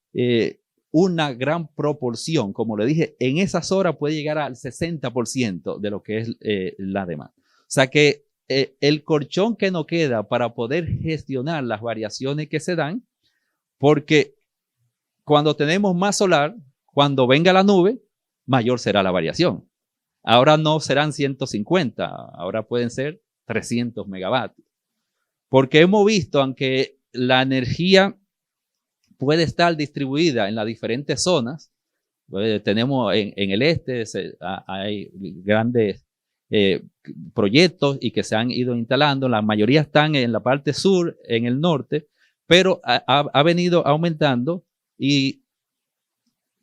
B: una gran proporción. Como le dije, en esas horas puede llegar al 60% de lo que es la demanda. O sea que el colchón que nos queda para poder gestionar las variaciones que se dan, porque cuando tenemos más solar, cuando venga la nube, mayor será la variación. Ahora no serán 150, ahora pueden ser 300 megavatios. Porque hemos visto, aunque la energía puede estar distribuida en las diferentes zonas, tenemos en el este, hay grandes proyectos y que se han ido instalando, la mayoría están en la parte sur, en el norte, pero ha venido aumentando y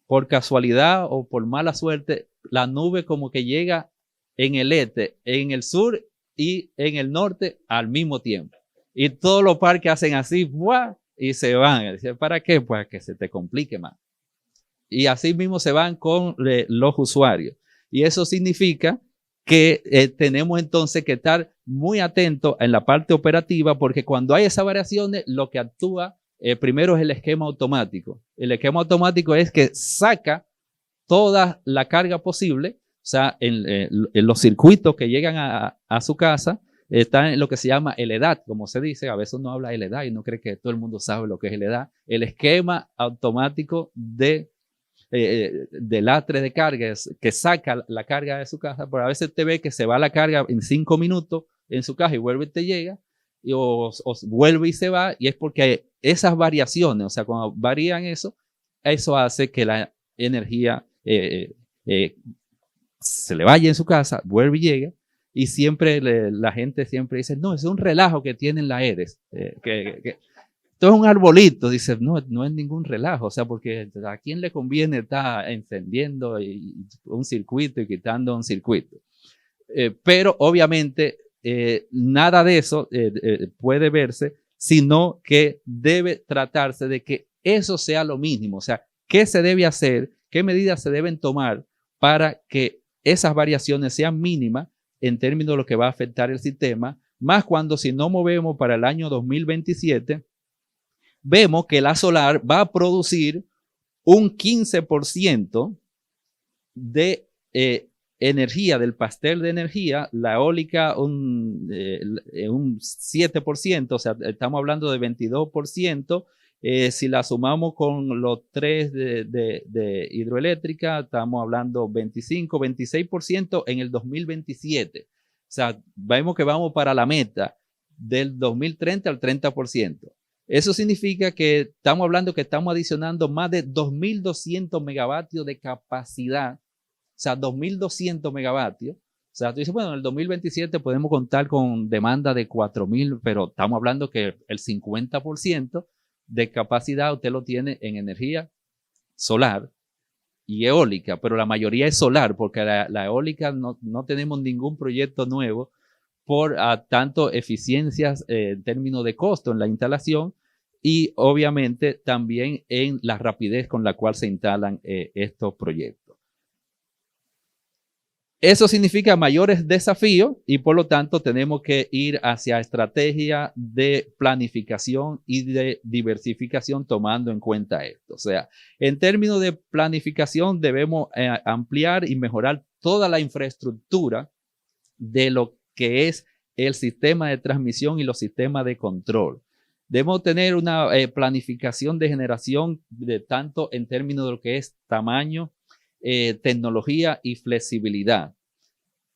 B: por casualidad o por mala suerte, la nube como que llega en el este, en el sur y en el norte al mismo tiempo. Y todos los parques hacen así, ¡buah! Y se van. ¿Para qué? Pues que se te complique más. y así mismo se van con los usuarios. Y eso significa que tenemos entonces que estar muy atentos en la parte operativa, porque cuando hay esas variaciones, lo que actúa primero es el esquema automático. El esquema automático es que saca toda la carga posible, o sea, en los circuitos que llegan a su casa, está en lo que se llama el EDAT, como se dice. A veces uno habla del EDAT y no cree que todo el mundo sabe lo que es el EDAT. El esquema automático del lastre de carga, que saca la carga de su casa, pero a veces te ve que se va la carga en 5 minutos en su casa y vuelve y te llega, o vuelve y se va, y es porque esas variaciones, o sea, cuando varían eso hace que la energía se le vaya en su casa, vuelve y llega, y siempre la gente siempre dice, no, es un relajo que tienen la EDES, esto es un arbolito. Dice, no, no es ningún relajo, o sea, porque a quién le conviene estar encendiendo un circuito y quitando un circuito. Pero obviamente nada de eso puede verse, sino que debe tratarse de que eso sea lo mínimo, o sea, ¿qué se debe hacer? ¿Qué medidas se deben tomar para que esas variaciones sean mínimas en términos de lo que va a afectar el sistema? Más cuando si no movemos para el año 2027, vemos que la solar va a producir un 15% de energía, del pastel de energía, la eólica un 7%, o sea, estamos hablando de 22%. Si la sumamos con los 3 de hidroeléctrica, estamos hablando 25, 26% en el 2027. O sea, vemos que vamos para la meta del 2030 al 30%. Eso significa que estamos hablando que estamos adicionando más de 2.200 megavatios de capacidad, o sea, 2.200 megavatios. O sea, tú dices, bueno, en el 2027 podemos contar con demanda de 4.000, pero estamos hablando que el 50% de capacidad usted lo tiene en energía solar y eólica, pero la mayoría es solar, porque la eólica no tenemos ningún proyecto nuevo por tanto eficiencias en términos de costo en la instalación y obviamente también en la rapidez con la cual se instalan estos proyectos. Eso significa mayores desafíos y por lo tanto tenemos que ir hacia estrategia de planificación y de diversificación tomando en cuenta esto. O sea, en términos de planificación debemos ampliar y mejorar toda la infraestructura de lo que es el sistema de transmisión y los sistemas de control. Debemos tener una planificación de generación de tanto en términos de lo que es tamaño, tecnología y flexibilidad.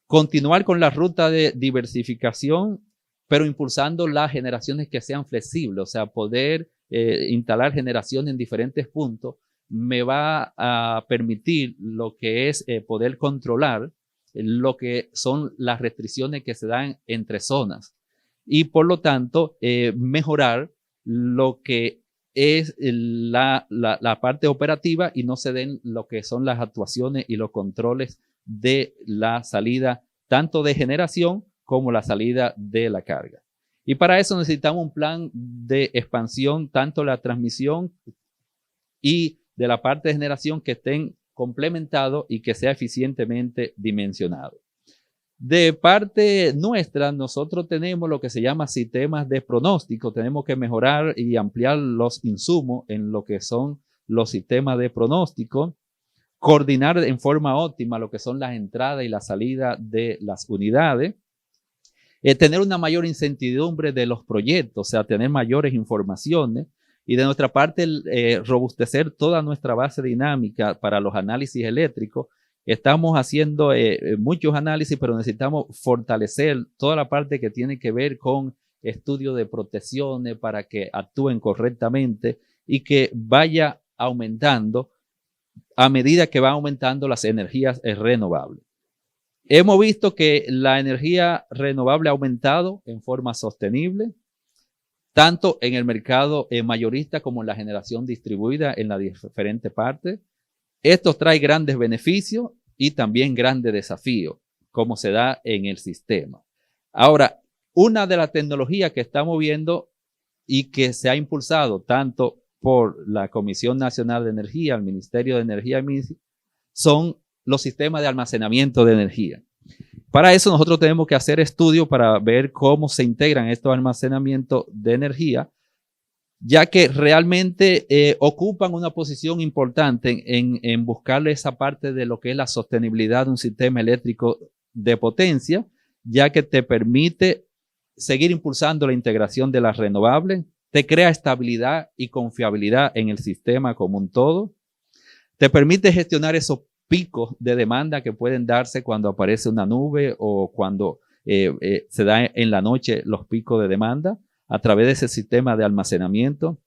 B: Continuar con la ruta de diversificación, pero impulsando las generaciones que sean flexibles, o sea, poder instalar generación en diferentes puntos me va a permitir lo que es poder controlar lo que son las restricciones que se dan entre zonas y por lo tanto mejorar lo que es la parte operativa y no se den lo que son las actuaciones y los controles de la salida tanto de generación como la salida de la carga. Y para eso necesitamos un plan de expansión, tanto la transmisión y de la parte de generación que estén complementados y que sea eficientemente dimensionado. De parte nuestra, nosotros tenemos lo que se llama sistemas de pronóstico. Tenemos que mejorar y ampliar los insumos en lo que son los sistemas de pronóstico, coordinar en forma óptima lo que son las entradas y la salida de las unidades, tener una mayor incertidumbre de los proyectos, o sea, tener mayores informaciones y de nuestra parte robustecer toda nuestra base dinámica para los análisis eléctricos. Estamos haciendo muchos análisis, pero necesitamos fortalecer toda la parte que tiene que ver con estudio de protecciones para que actúen correctamente y que vaya aumentando a medida que van aumentando las energías renovables. Hemos visto que la energía renovable ha aumentado en forma sostenible, tanto en el mercado mayorista como en la generación distribuida en las diferentes partes. Esto trae grandes beneficios y también grandes desafíos, como se da en el sistema. Ahora, una de las tecnologías que estamos viendo y que se ha impulsado tanto por la Comisión Nacional de Energía, el Ministerio de Energía, son los sistemas de almacenamiento de energía. Para eso nosotros tenemos que hacer estudios para ver cómo se integran estos almacenamientos de energía, ya que realmente ocupan una posición importante en buscarle esa parte de lo que es la sostenibilidad de un sistema eléctrico de potencia, ya que te permite seguir impulsando la integración de las renovables, te crea estabilidad y confiabilidad en el sistema como un todo, te permite gestionar esos picos de demanda que pueden darse cuando aparece una nube o cuando se da en la noche los picos de demanda a través de ese sistema de almacenamiento.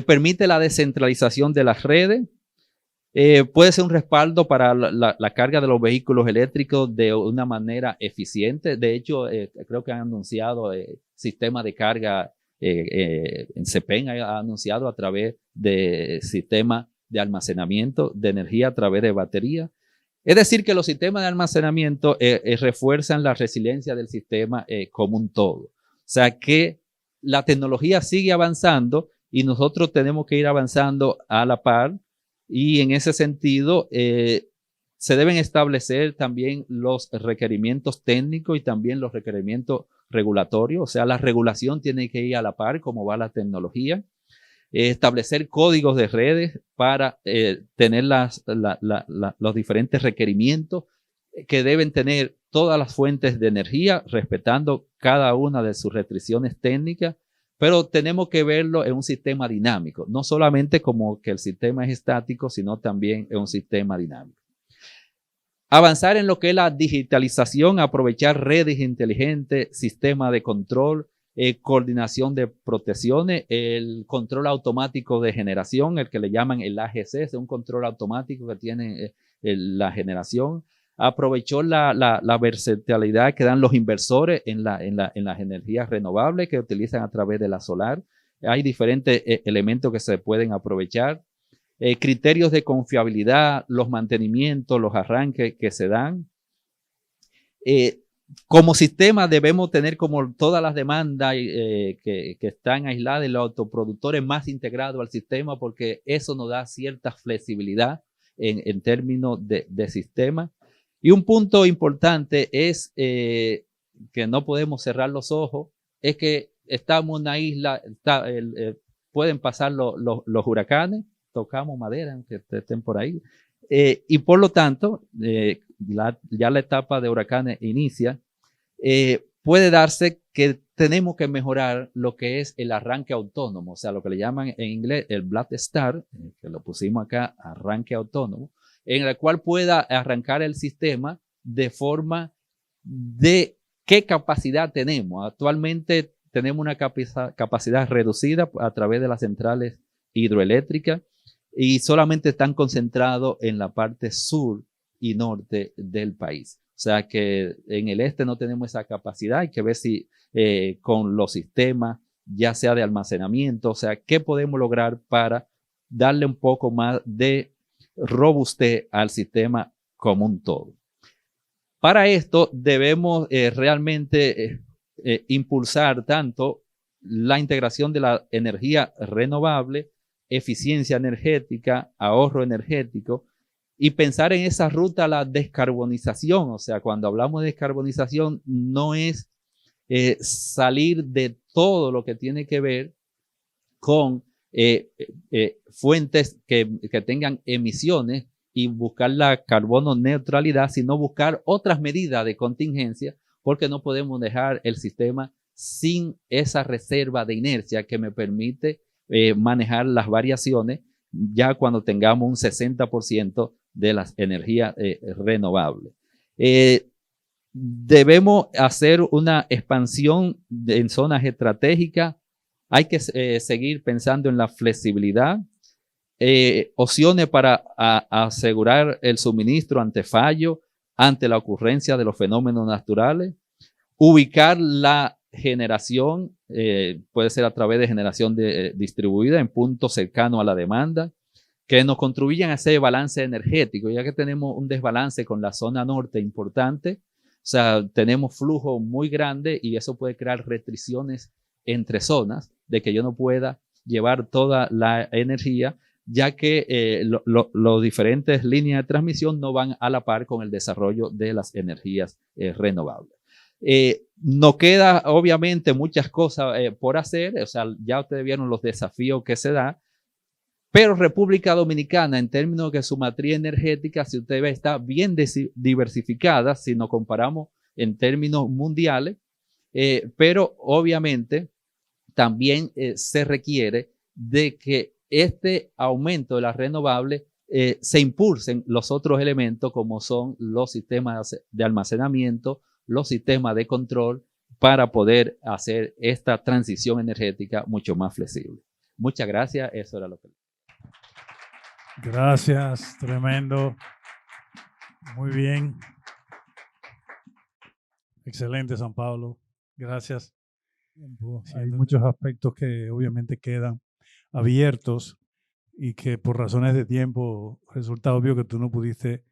B: Permite la descentralización de las redes. Puede ser un respaldo para la carga de los vehículos eléctricos de una manera eficiente. De hecho, creo que han anunciado sistema de carga, en CEPEN ha anunciado a través de sistema de almacenamiento de energía a través de batería. Es decir, que los sistemas de almacenamiento refuerzan la resiliencia del sistema como un todo. O sea que la tecnología sigue avanzando y nosotros tenemos que ir avanzando a la par, y en ese sentido se deben establecer también los requerimientos técnicos y también los requerimientos regulatorios. O sea, la regulación tiene que ir a la par como va la tecnología. Establecer códigos de redes para tener los diferentes requerimientos que deben tener todas las fuentes de energía, respetando cada una de sus restricciones técnicas, pero tenemos que verlo en un sistema dinámico, no solamente como que el sistema es estático, sino también en un sistema dinámico. Avanzar en lo que es la digitalización, aprovechar redes inteligentes, sistema de control, coordinación de protecciones, el control automático de generación, el que le llaman el AGC, es un control automático que tiene la generación. Aprovechó la versatilidad que dan los inversores en las energías renovables que utilizan a través de la solar. Hay diferentes elementos que se pueden aprovechar. Criterios de confiabilidad, los mantenimientos, los arranques que se dan. Como sistema debemos tener como todas las demandas que están aisladas y los autoproductores más integrados al sistema, porque eso nos da cierta flexibilidad en términos de sistema. Y un punto importante es que no podemos cerrar los ojos, es que estamos en una isla, pueden pasar los huracanes, tocamos madera, aunque estén por ahí, y por lo tanto, ya la etapa de huracanes inicia, puede darse que tenemos que mejorar lo que es el arranque autónomo, o sea, lo que le llaman en inglés el Black Start, que lo pusimos acá, arranque autónomo, en el cual pueda arrancar el sistema de forma de qué capacidad tenemos. Actualmente tenemos una capacidad reducida a través de las centrales hidroeléctricas y solamente están concentrados en la parte sur y norte del país. O sea que en el este no tenemos esa capacidad. Hay que ver si con los sistemas, ya sea de almacenamiento, o sea, qué podemos lograr para darle un poco más de robustez al sistema como un todo. Para esto debemos realmente impulsar tanto la integración de la energía renovable, eficiencia energética, ahorro energético, y pensar en esa ruta a la descarbonización. O sea, cuando hablamos de descarbonización no es salir de todo lo que tiene que ver con fuentes que tengan emisiones y buscar la carbono neutralidad, sino buscar otras medidas de contingencia, porque no podemos dejar el sistema sin esa reserva de inercia que me permite manejar las variaciones ya cuando tengamos un 60% de las energías renovables. Debemos hacer una expansión en zonas estratégicas. Hay que seguir pensando en la flexibilidad, opciones para asegurar el suministro ante fallo, ante la ocurrencia de los fenómenos naturales, ubicar la generación, puede ser a través de generación distribuida en puntos cercanos a la demanda, que nos contribuyan a ese balance energético, ya que tenemos un desbalance con la zona norte importante. O sea, tenemos flujo muy grande y eso puede crear restricciones entre zonas, de que yo no pueda llevar toda la energía, ya que los diferentes líneas de transmisión no van a la par con el desarrollo de las energías renovables. No queda obviamente muchas cosas por hacer, o sea, ya ustedes vieron los desafíos que se da, pero República Dominicana, en términos de su matriz energética, si usted ve, está bien diversificada si nos comparamos en términos mundiales, pero obviamente también se requiere de que este aumento de las renovables se impulsen los otros elementos como son los sistemas de almacenamiento, los sistemas de control para poder hacer esta transición energética mucho más flexible. Muchas gracias, eso era lo que...
A: Gracias, tremendo. Muy bien. Excelente, San Pablo. Gracias. Hay muchos aspectos que obviamente quedan abiertos y que por razones de tiempo resulta obvio que tú no pudiste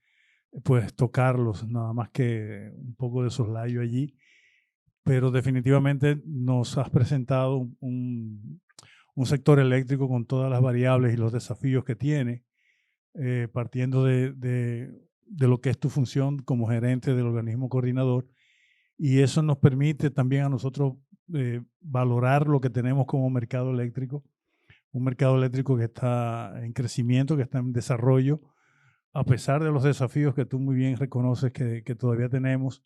A: pues tocarlos, nada más que un poco de soslayo allí, pero definitivamente nos has presentado un sector eléctrico con todas las variables y los desafíos que tiene, partiendo de lo que es tu función como gerente del organismo coordinador, y eso nos permite también a nosotros valorar lo que tenemos como mercado eléctrico, un mercado eléctrico que está en crecimiento, que está en desarrollo, a pesar de los desafíos que tú muy bien reconoces que todavía tenemos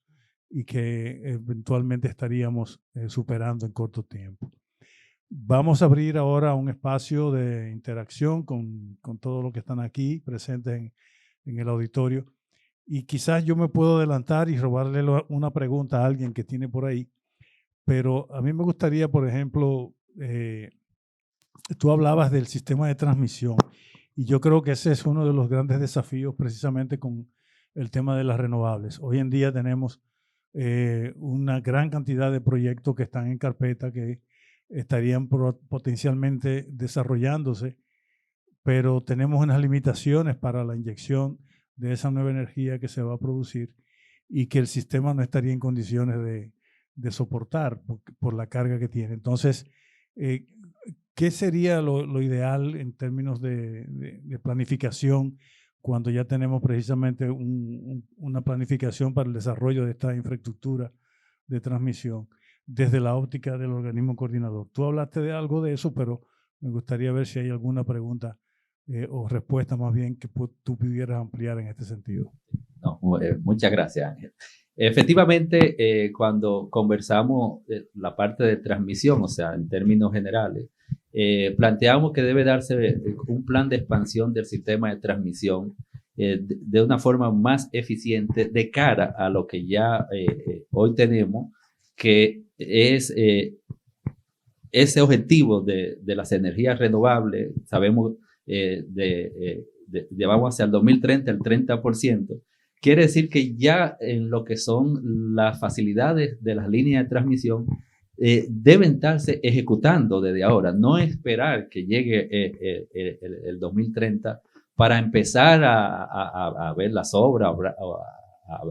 A: y que eventualmente estaríamos superando en corto tiempo. Vamos a abrir ahora un espacio de interacción con todos los que están aquí presentes en el auditorio. Y quizás yo me puedo adelantar y robarle una pregunta a alguien que tiene por ahí, pero a mí me gustaría, por ejemplo, tú hablabas del sistema de transmisión y yo creo que ese es uno de los grandes desafíos precisamente con el tema de las renovables. Hoy en día tenemos una gran cantidad de proyectos que están en carpeta que estarían potencialmente desarrollándose, pero tenemos unas limitaciones para la inyección de esa nueva energía que se va a producir y que el sistema no estaría en condiciones de soportar por la carga que tiene. Entonces, ¿qué sería lo ideal en términos de planificación cuando ya tenemos precisamente una planificación para el desarrollo de esta infraestructura de transmisión desde la óptica del organismo coordinador? Tú hablaste de algo de eso, pero me gustaría ver si hay alguna pregunta o respuesta más bien que tú pudieras ampliar en este sentido.
B: No, muchas gracias, Ángel. Efectivamente, cuando conversamos la parte de transmisión, o sea, en términos generales, planteamos que debe darse un plan de expansión del sistema de transmisión de una forma más eficiente de cara a lo que ya hoy tenemos, que es ese objetivo de las energías renovables. Sabemos llevamos hacia el 2030 el 30%. Quiere decir que ya en lo que son las facilidades de las líneas de transmisión deben estarse ejecutando desde ahora, no esperar que llegue el 2030 para empezar a ver las obras,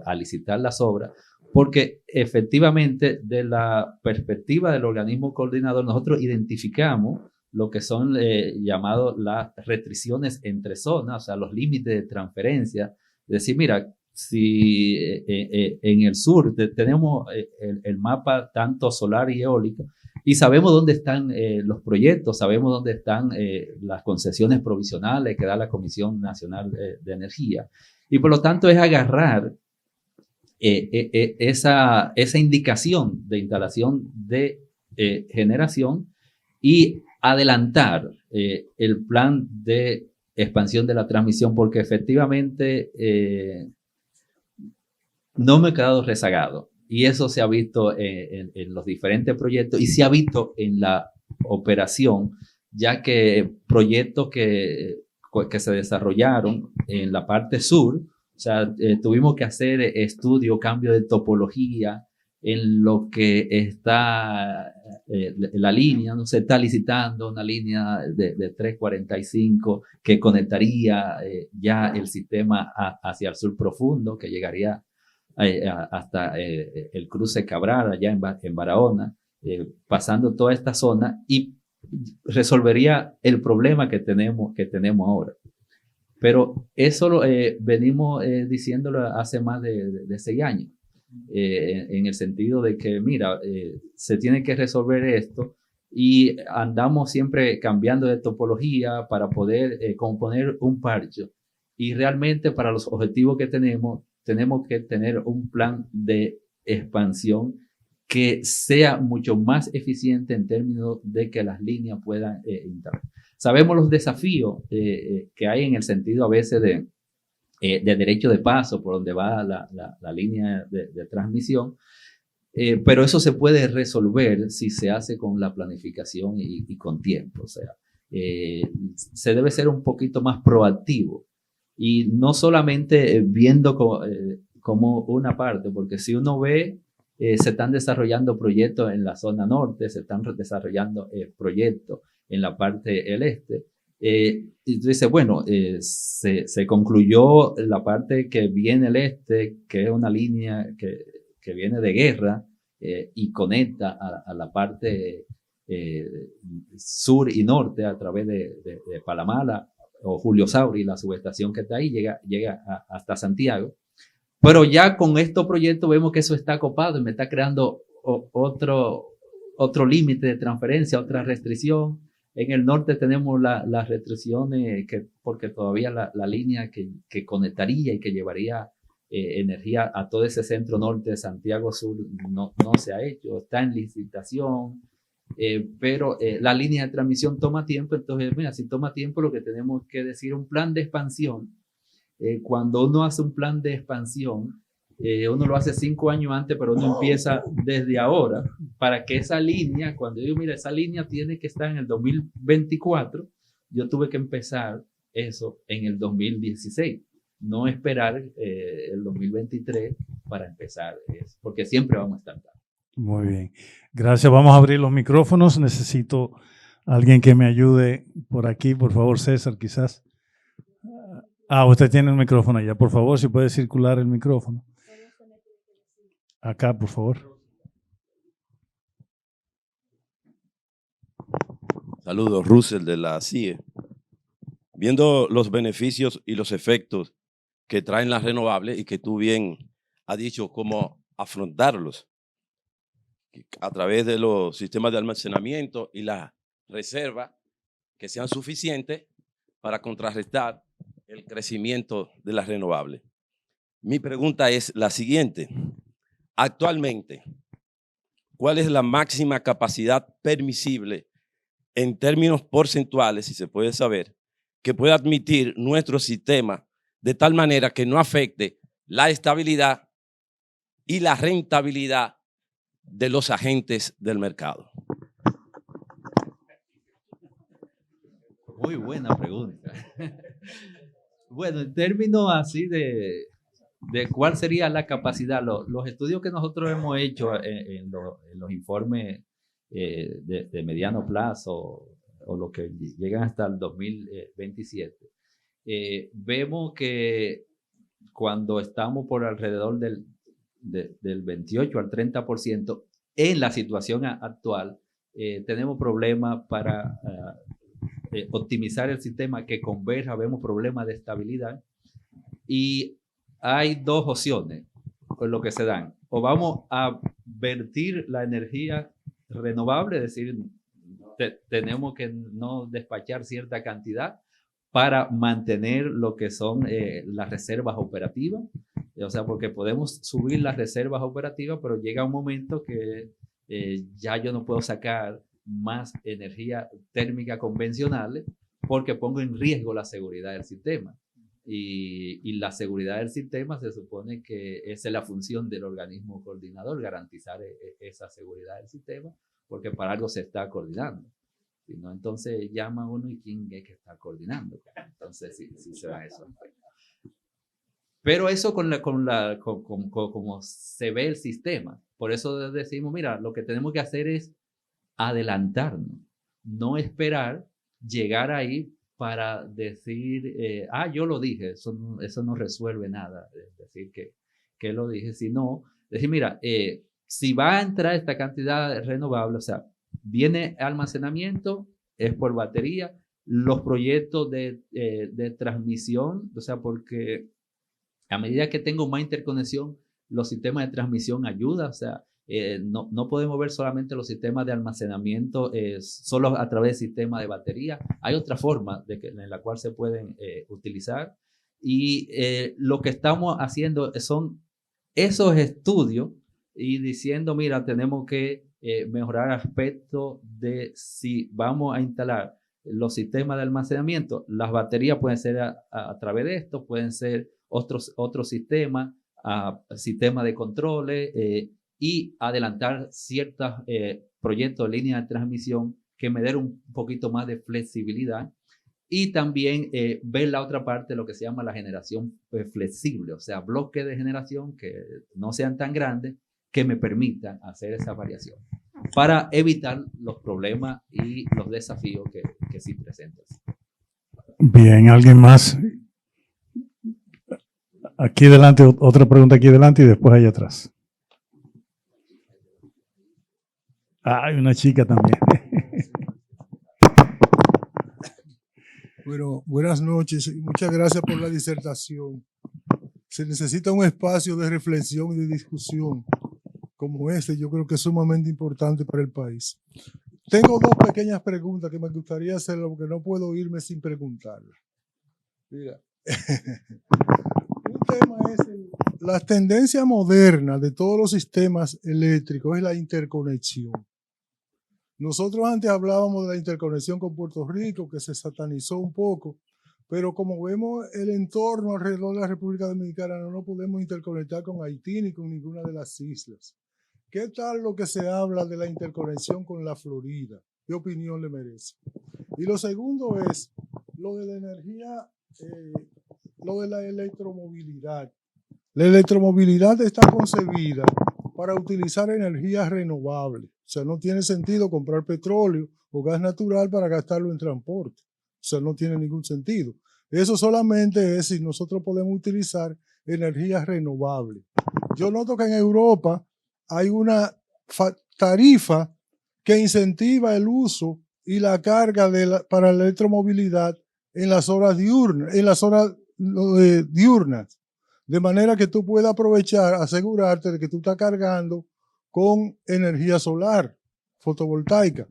B: a licitar las obras, porque efectivamente de la perspectiva del organismo coordinador nosotros identificamos lo que son llamados las restricciones entre zonas, o sea, los límites de transferencia. Decir, mira, si en el sur tenemos el mapa tanto solar y eólico y sabemos dónde están los proyectos, sabemos dónde están las concesiones provisionales que da la Comisión Nacional de Energía, y por lo tanto es agarrar esa indicación de instalación de generación y adelantar el plan de expansión de la transmisión, porque efectivamente no me he quedado rezagado, y eso se ha visto en los diferentes proyectos y se ha visto en la operación, ya que proyectos que se desarrollaron en la parte sur, o sea, tuvimos que hacer estudio, cambio de topología en lo que está la línea, no se está licitando una línea de 345 que conectaría ya el sistema hacia el sur profundo, que llegaría hasta el cruce Cabral, allá en Barahona, pasando toda esta zona, y resolvería el problema que tenemos ahora. Pero eso lo venimos diciéndolo hace más de 6 años, en el sentido de que, mira, se tiene que resolver esto y andamos siempre cambiando de topología para poder componer un parche. Y realmente para los objetivos que tenemos que tener un plan de expansión que sea mucho más eficiente en términos de que las líneas puedan entrar. Sabemos los desafíos que hay en el sentido a veces de derecho de paso por donde va la línea de transmisión, pero eso se puede resolver si se hace con la planificación y con tiempo. O sea, se debe ser un poquito más proactivo y no solamente viendo como una parte, porque si uno ve, se están desarrollando proyectos en la zona norte, se están desarrollando proyectos en la parte del este. Y tú dices, bueno, se concluyó la parte que viene el este, que es una línea que viene de guerra y conecta a la parte sur y norte a través de Palamala o Julio Sauri, la subestación que está ahí, llega hasta Santiago. Pero ya con estos proyectos vemos que eso está copado y me está creando otro límite de transferencia, otra restricción. En el norte tenemos las restricciones porque todavía la línea que conectaría y que llevaría energía a todo ese centro norte de Santiago Sur no se ha hecho, está en licitación, pero la línea de transmisión toma tiempo. Entonces, mira, si toma tiempo, lo que tenemos que decir un plan de expansión. Cuando uno hace un plan de expansión, uno lo hace 5 años antes, pero uno empieza desde ahora para que esa línea, cuando yo digo, mira, esa línea tiene que estar en el 2024, yo tuve que empezar eso en el 2016, no esperar el 2023 para empezar eso, porque siempre vamos a estar tarde.
A: Muy bien, gracias. Vamos a abrir los micrófonos. Necesito a alguien que me ayude por aquí, por favor, César, quizás. Usted tiene el micrófono allá, por favor, si puede circular el micrófono. Acá, por favor.
C: Saludos, Russell de la CIE. Viendo los beneficios y los efectos que traen las renovables y que tú bien has dicho cómo afrontarlos a través de los sistemas de almacenamiento y la reserva que sean suficientes para contrarrestar el crecimiento de las renovables. Mi pregunta es la siguiente. Actualmente, ¿cuál es la máxima capacidad permisible en términos porcentuales, si se puede saber, que pueda admitir nuestro sistema de tal manera que no afecte la estabilidad y la rentabilidad de los agentes del mercado?
B: Muy buena pregunta. Bueno, en términos así de cuál sería la capacidad, los estudios que nosotros hemos hecho en los informes de mediano plazo o los que llegan hasta el 2027, vemos que cuando estamos por alrededor del 28 al 30%, en la situación actual, tenemos problemas para optimizar el sistema que converja, vemos problemas de estabilidad y hay 2 opciones con lo que se dan. O vamos a vertir la energía renovable, es decir, tenemos que no despachar cierta cantidad para mantener lo que son las reservas operativas. O sea, porque podemos subir las reservas operativas, pero llega un momento que ya yo no puedo sacar más energía térmica convencional porque pongo en riesgo la seguridad del sistema. Y la seguridad del sistema se supone que esa es la función del organismo coordinador, garantizar esa seguridad del sistema, porque para algo se está coordinando. Si no, entonces llama uno y quién es que está coordinando. Entonces, sí se da eso. Pero eso como se ve el sistema. Por eso decimos, mira, lo que tenemos que hacer es adelantarnos, no esperar llegar ahí para decir, yo lo dije, eso no resuelve nada, es decir, que lo dije, sino decir, mira, si va a entrar esta cantidad renovable, o sea, viene almacenamiento es por batería. Los proyectos de transmisión, o sea, porque a medida que tengo más interconexión, los sistemas de transmisión ayudan, o sea, no podemos ver solamente los sistemas de almacenamiento solo a través del sistema de batería. Hay otra forma en la cual se pueden utilizar. Y lo que estamos haciendo son esos estudios y diciendo, mira, tenemos que mejorar aspectos de si vamos a instalar los sistemas de almacenamiento. Las baterías pueden ser a través de esto, pueden ser otros sistemas, sistemas de controles y adelantar ciertos proyectos de línea de transmisión que me den un poquito más de flexibilidad. Y también ver la otra parte, lo que se llama la generación flexible, o sea, bloques de generación que no sean tan grandes, que me permitan hacer esa variación para evitar los problemas y los desafíos que sí presentan.
A: Bien, ¿alguien más? Aquí delante, otra pregunta aquí delante y después allá atrás. Hay una chica también.
D: Bueno, buenas noches y muchas gracias por la disertación. Se necesita un espacio de reflexión y de discusión como este, yo creo que es sumamente importante para el país. Tengo dos pequeñas preguntas que me gustaría hacerlo porque no puedo irme sin preguntarlas. Mira, un tema es las tendencias modernas de todos los sistemas eléctricos, es la interconexión. Nosotros antes hablábamos de la interconexión con Puerto Rico, que se satanizó un poco, pero como vemos el entorno alrededor de la República Dominicana, no nos podemos interconectar con Haití ni con ninguna de las islas. ¿Qué tal lo que se habla de la interconexión con la Florida? ¿Qué opinión le merece? Y lo segundo es lo de la energía, lo de la electromovilidad. La electromovilidad está concebida para utilizar energías renovables. O sea, no tiene sentido comprar petróleo o gas natural para gastarlo en transporte. O sea, no tiene ningún sentido. Eso solamente es si nosotros podemos utilizar energías renovables. Yo noto que en Europa hay una tarifa que incentiva el uso y la carga para la electromovilidad en las horas diurnas, de manera que tú puedas aprovechar, asegurarte de que tú estás cargando con energía solar, fotovoltaica.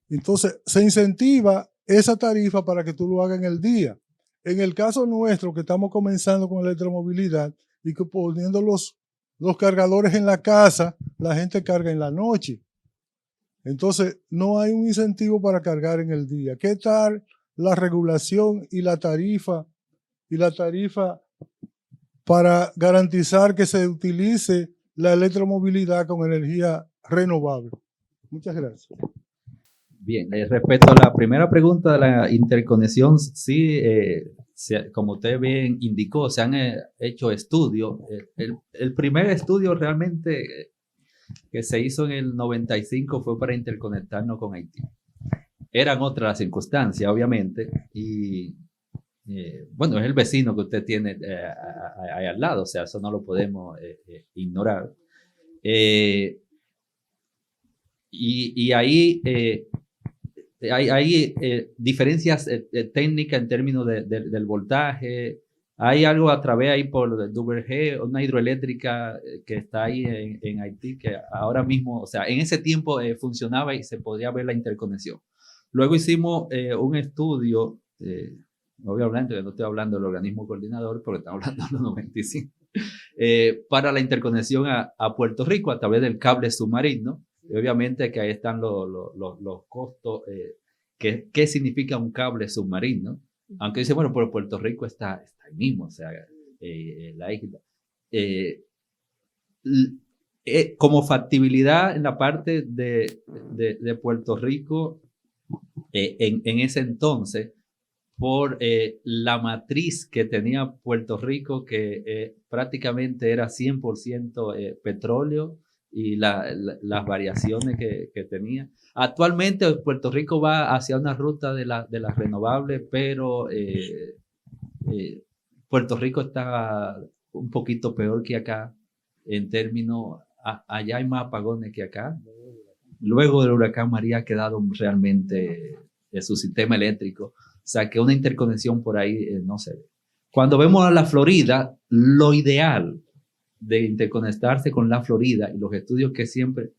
D: Entonces, se incentiva esa tarifa para que tú lo hagas en el día. En el caso nuestro, que estamos comenzando con la electromovilidad y que poniendo los cargadores en la casa, la gente carga en la noche. Entonces, no hay un incentivo para cargar en el día. ¿Qué tal la regulación y la tarifa para garantizar que se utilice la electromovilidad con energía renovable? Muchas gracias.
B: Bien, respecto a la primera pregunta de la interconexión, sí, como usted bien indicó, se han hecho estudios. El primer estudio realmente que se hizo en el 95 fue para interconectarnos con Haití. Eran otras circunstancias, obviamente, y bueno, es el vecino que usted tiene ahí al lado, o sea, eso no lo podemos ignorar. Y ahí hay diferencias técnicas en términos del voltaje. Hay algo a través ahí por Duvergé, una hidroeléctrica que está ahí en Haití, que ahora mismo, o sea, en ese tiempo funcionaba y se podía ver la interconexión. Luego hicimos un estudio, obviamente no estoy hablando del organismo coordinador, porque estamos hablando de los 95, para la interconexión a Puerto Rico a través del cable submarino. Y obviamente que ahí están los costos. ¿Qué significa un cable submarino? Aunque dice, bueno, pero Puerto Rico está ahí mismo, o sea, la isla. Como factibilidad en la parte de Puerto Rico, en ese entonces, por la matriz que tenía Puerto Rico, que prácticamente era 100% petróleo, y las variaciones que tenía. Actualmente Puerto Rico va hacia una ruta de las renovables, pero Puerto Rico está un poquito peor que acá en términos, allá hay más apagones que acá. luego del huracán María ha quedado realmente su sistema eléctrico. O sea, que una interconexión por ahí no se ve. Cuando vemos a la Florida, lo ideal de interconectarse con la Florida y los estudios que siempre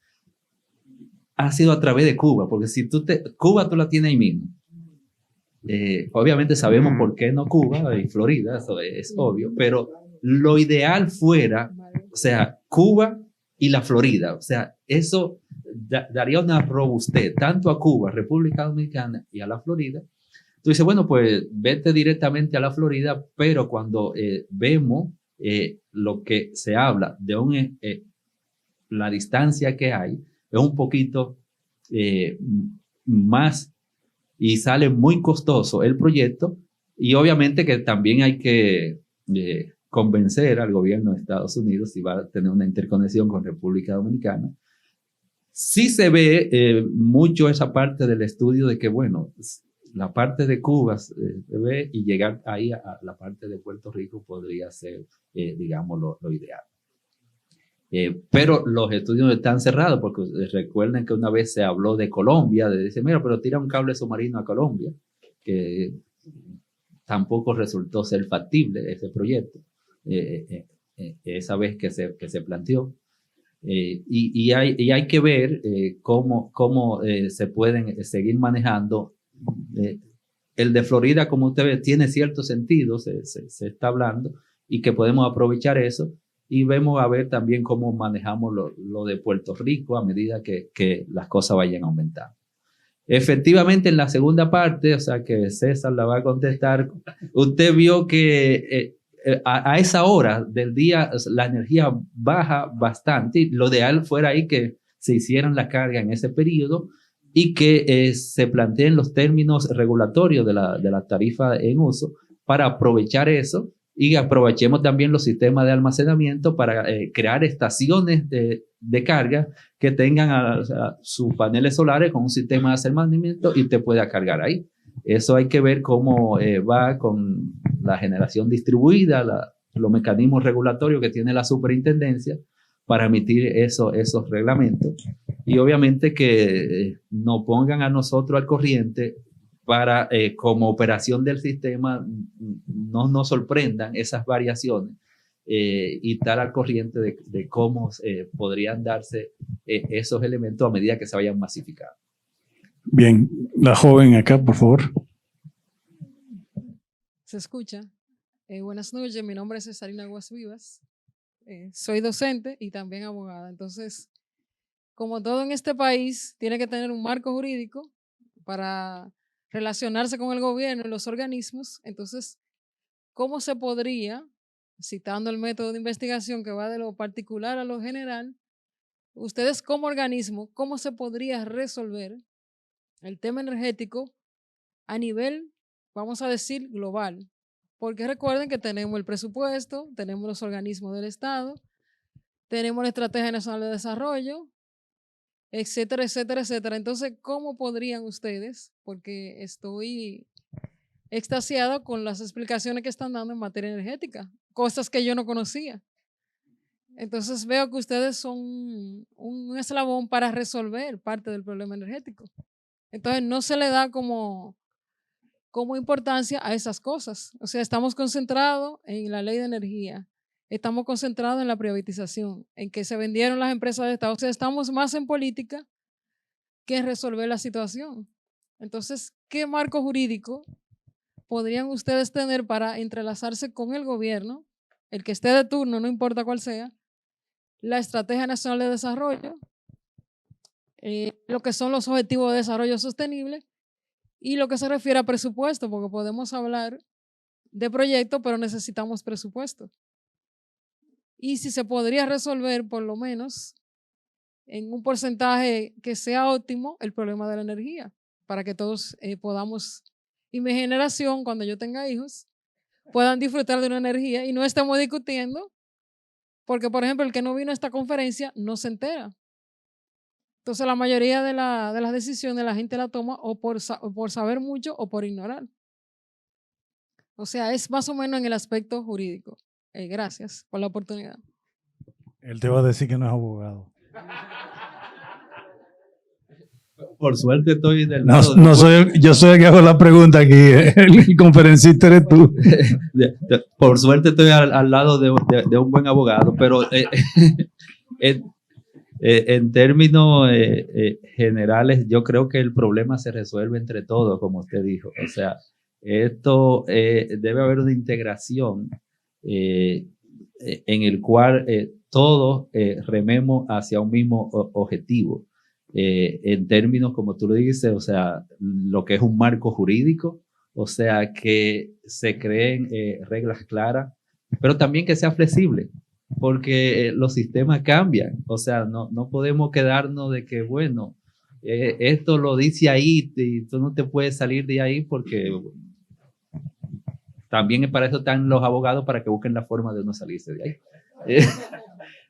B: ha sido a través de Cuba, porque si Cuba tú la tienes ahí mismo. Obviamente sabemos por qué no Cuba y Florida, eso es obvio, pero lo ideal fuera, o sea, Cuba y la Florida, o sea, eso daría una robustez tanto a Cuba, República Dominicana y a la Florida. Tú dices, bueno, pues vete directamente a la Florida, pero cuando vemos lo que se habla de la distancia que hay, es un poquito más y sale muy costoso el proyecto, y obviamente que también hay que convencer al gobierno de Estados Unidos si va a tener una interconexión con República Dominicana. Sí se ve mucho esa parte del estudio de que, bueno, la parte de Cuba se ve, y llegar ahí a la parte de Puerto Rico podría ser, digamos, lo ideal. Pero los estudios están cerrados porque recuerden que una vez se habló de Colombia, de decir, mira, pero tira un cable submarino a Colombia, que tampoco resultó ser factible ese proyecto, esa vez que se planteó. Y hay que ver cómo se pueden seguir manejando. El de Florida, como usted ve, tiene cierto sentido, se está hablando, y que podemos aprovechar eso. Y vemos a ver también cómo manejamos lo de Puerto Rico a medida que las cosas vayan aumentando. Efectivamente, en la segunda parte, o sea que César la va a contestar, usted vio que a esa hora del día la energía baja bastante, y lo ideal fuera ahí que se hicieran la carga en ese periodo y que se planteen los términos regulatorios de la tarifa en uso para aprovechar eso. Y aprovechemos también los sistemas de almacenamiento para crear estaciones de carga que tengan sus paneles solares con un sistema de almacenamiento y te pueda cargar ahí. Eso hay que ver cómo va con la generación distribuida, los mecanismos regulatorios que tiene la superintendencia para emitir esos reglamentos. Y obviamente que nos pongan a nosotros al corriente para, como operación del sistema, no nos sorprendan esas variaciones y estar al corriente de cómo podrían darse esos elementos a medida que se vayan masificando.
A: Bien, la joven acá, por favor.
E: ¿Se escucha? Buenas noches, mi nombre es Cesarina Aguas Vivas. Soy docente y también abogada. Entonces, como todo en este país, tiene que tener un marco jurídico para relacionarse con el gobierno y los organismos. Entonces, ¿cómo se podría, citando el método de investigación que va de lo particular a lo general, ustedes como organismo, cómo se podría resolver el tema energético a nivel, vamos a decir, global? Porque recuerden que tenemos el presupuesto, tenemos los organismos del Estado, tenemos la Estrategia Nacional de Desarrollo, etcétera, etcétera, etcétera. Entonces, ¿cómo podrían ustedes? Porque estoy extasiada con las explicaciones que están dando en materia energética, cosas que yo no conocía. Entonces veo que ustedes son un eslabón para resolver parte del problema energético. Entonces no se le da como importancia a esas cosas. O sea, estamos concentrados en la ley de energía, estamos concentrados en la privatización, en que se vendieron las empresas de Estado. O sea, estamos más en política que en resolver la situación. Entonces, ¿qué marco jurídico podrían ustedes tener para entrelazarse con el gobierno, el que esté de turno, no importa cuál sea, la Estrategia Nacional de Desarrollo, lo que son los Objetivos de Desarrollo Sostenible y lo que se refiere a presupuesto, porque podemos hablar de proyectos, pero necesitamos presupuesto? Y si se podría resolver, por lo menos, en un porcentaje que sea óptimo, el problema de la energía, para que todos podamos, y mi generación, cuando yo tenga hijos, puedan disfrutar de una energía y no estemos discutiendo, porque, por ejemplo, el que no vino a esta conferencia no se entera. Entonces, la mayoría de las decisiones la gente la toma o por saber mucho o por ignorar. O sea, es más o menos en el aspecto jurídico. Gracias por la oportunidad.
A: Él te va a decir que no es abogado.
B: Por suerte estoy del
A: No,
B: lado
A: no yo soy el que hago la pregunta aquí. El conferencista eres tú.
B: por suerte estoy al lado de un buen abogado, pero en términos generales, yo creo que el problema se resuelve entre todos, como usted dijo. O sea, esto debe haber una integración en el cual todos rememos hacia un mismo objetivo. En términos, como tú lo dices, o sea, lo que es un marco jurídico, o sea, que se creen reglas claras, pero también que sea flexible, porque los sistemas cambian, o sea, no podemos quedarnos de que, bueno, esto lo dice ahí y tú no te puedes salir de ahí porque también para eso están los abogados, para que busquen la forma de no salirse de ahí.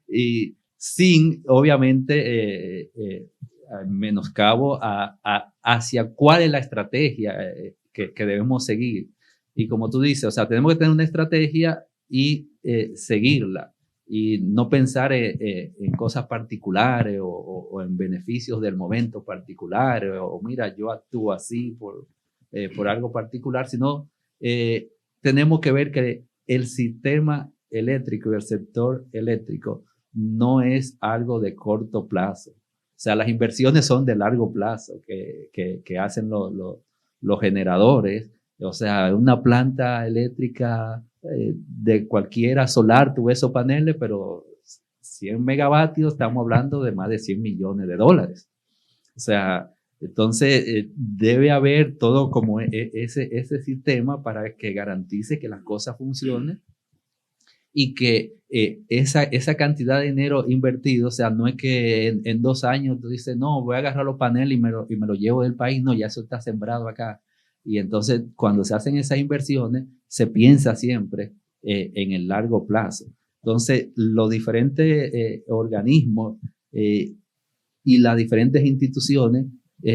B: Y sin, obviamente, menoscabo hacia cuál es la estrategia que debemos seguir. Y como tú dices, o sea, tenemos que tener una estrategia y seguirla y no pensar en cosas particulares o en beneficios del momento particular o mira, yo actúo así por algo particular, sino tenemos que ver que el sistema eléctrico y el sector eléctrico no es algo de corto plazo. O sea, las inversiones son de largo plazo que hacen los generadores. O sea, una planta eléctrica de cualquiera solar, tuve esos paneles, pero 100 megavatios, estamos hablando de más de $100 millones. O sea, entonces debe haber todo como ese sistema para que garantice que las cosas funcionen y que esa cantidad de dinero invertido, o sea, no es que en 2 años tú dices, no, voy a agarrar los paneles y me lo llevo del país, no, ya eso está sembrado acá. Y entonces cuando se hacen esas inversiones, se piensa siempre en el largo plazo. Entonces, los diferentes organismos y las diferentes instituciones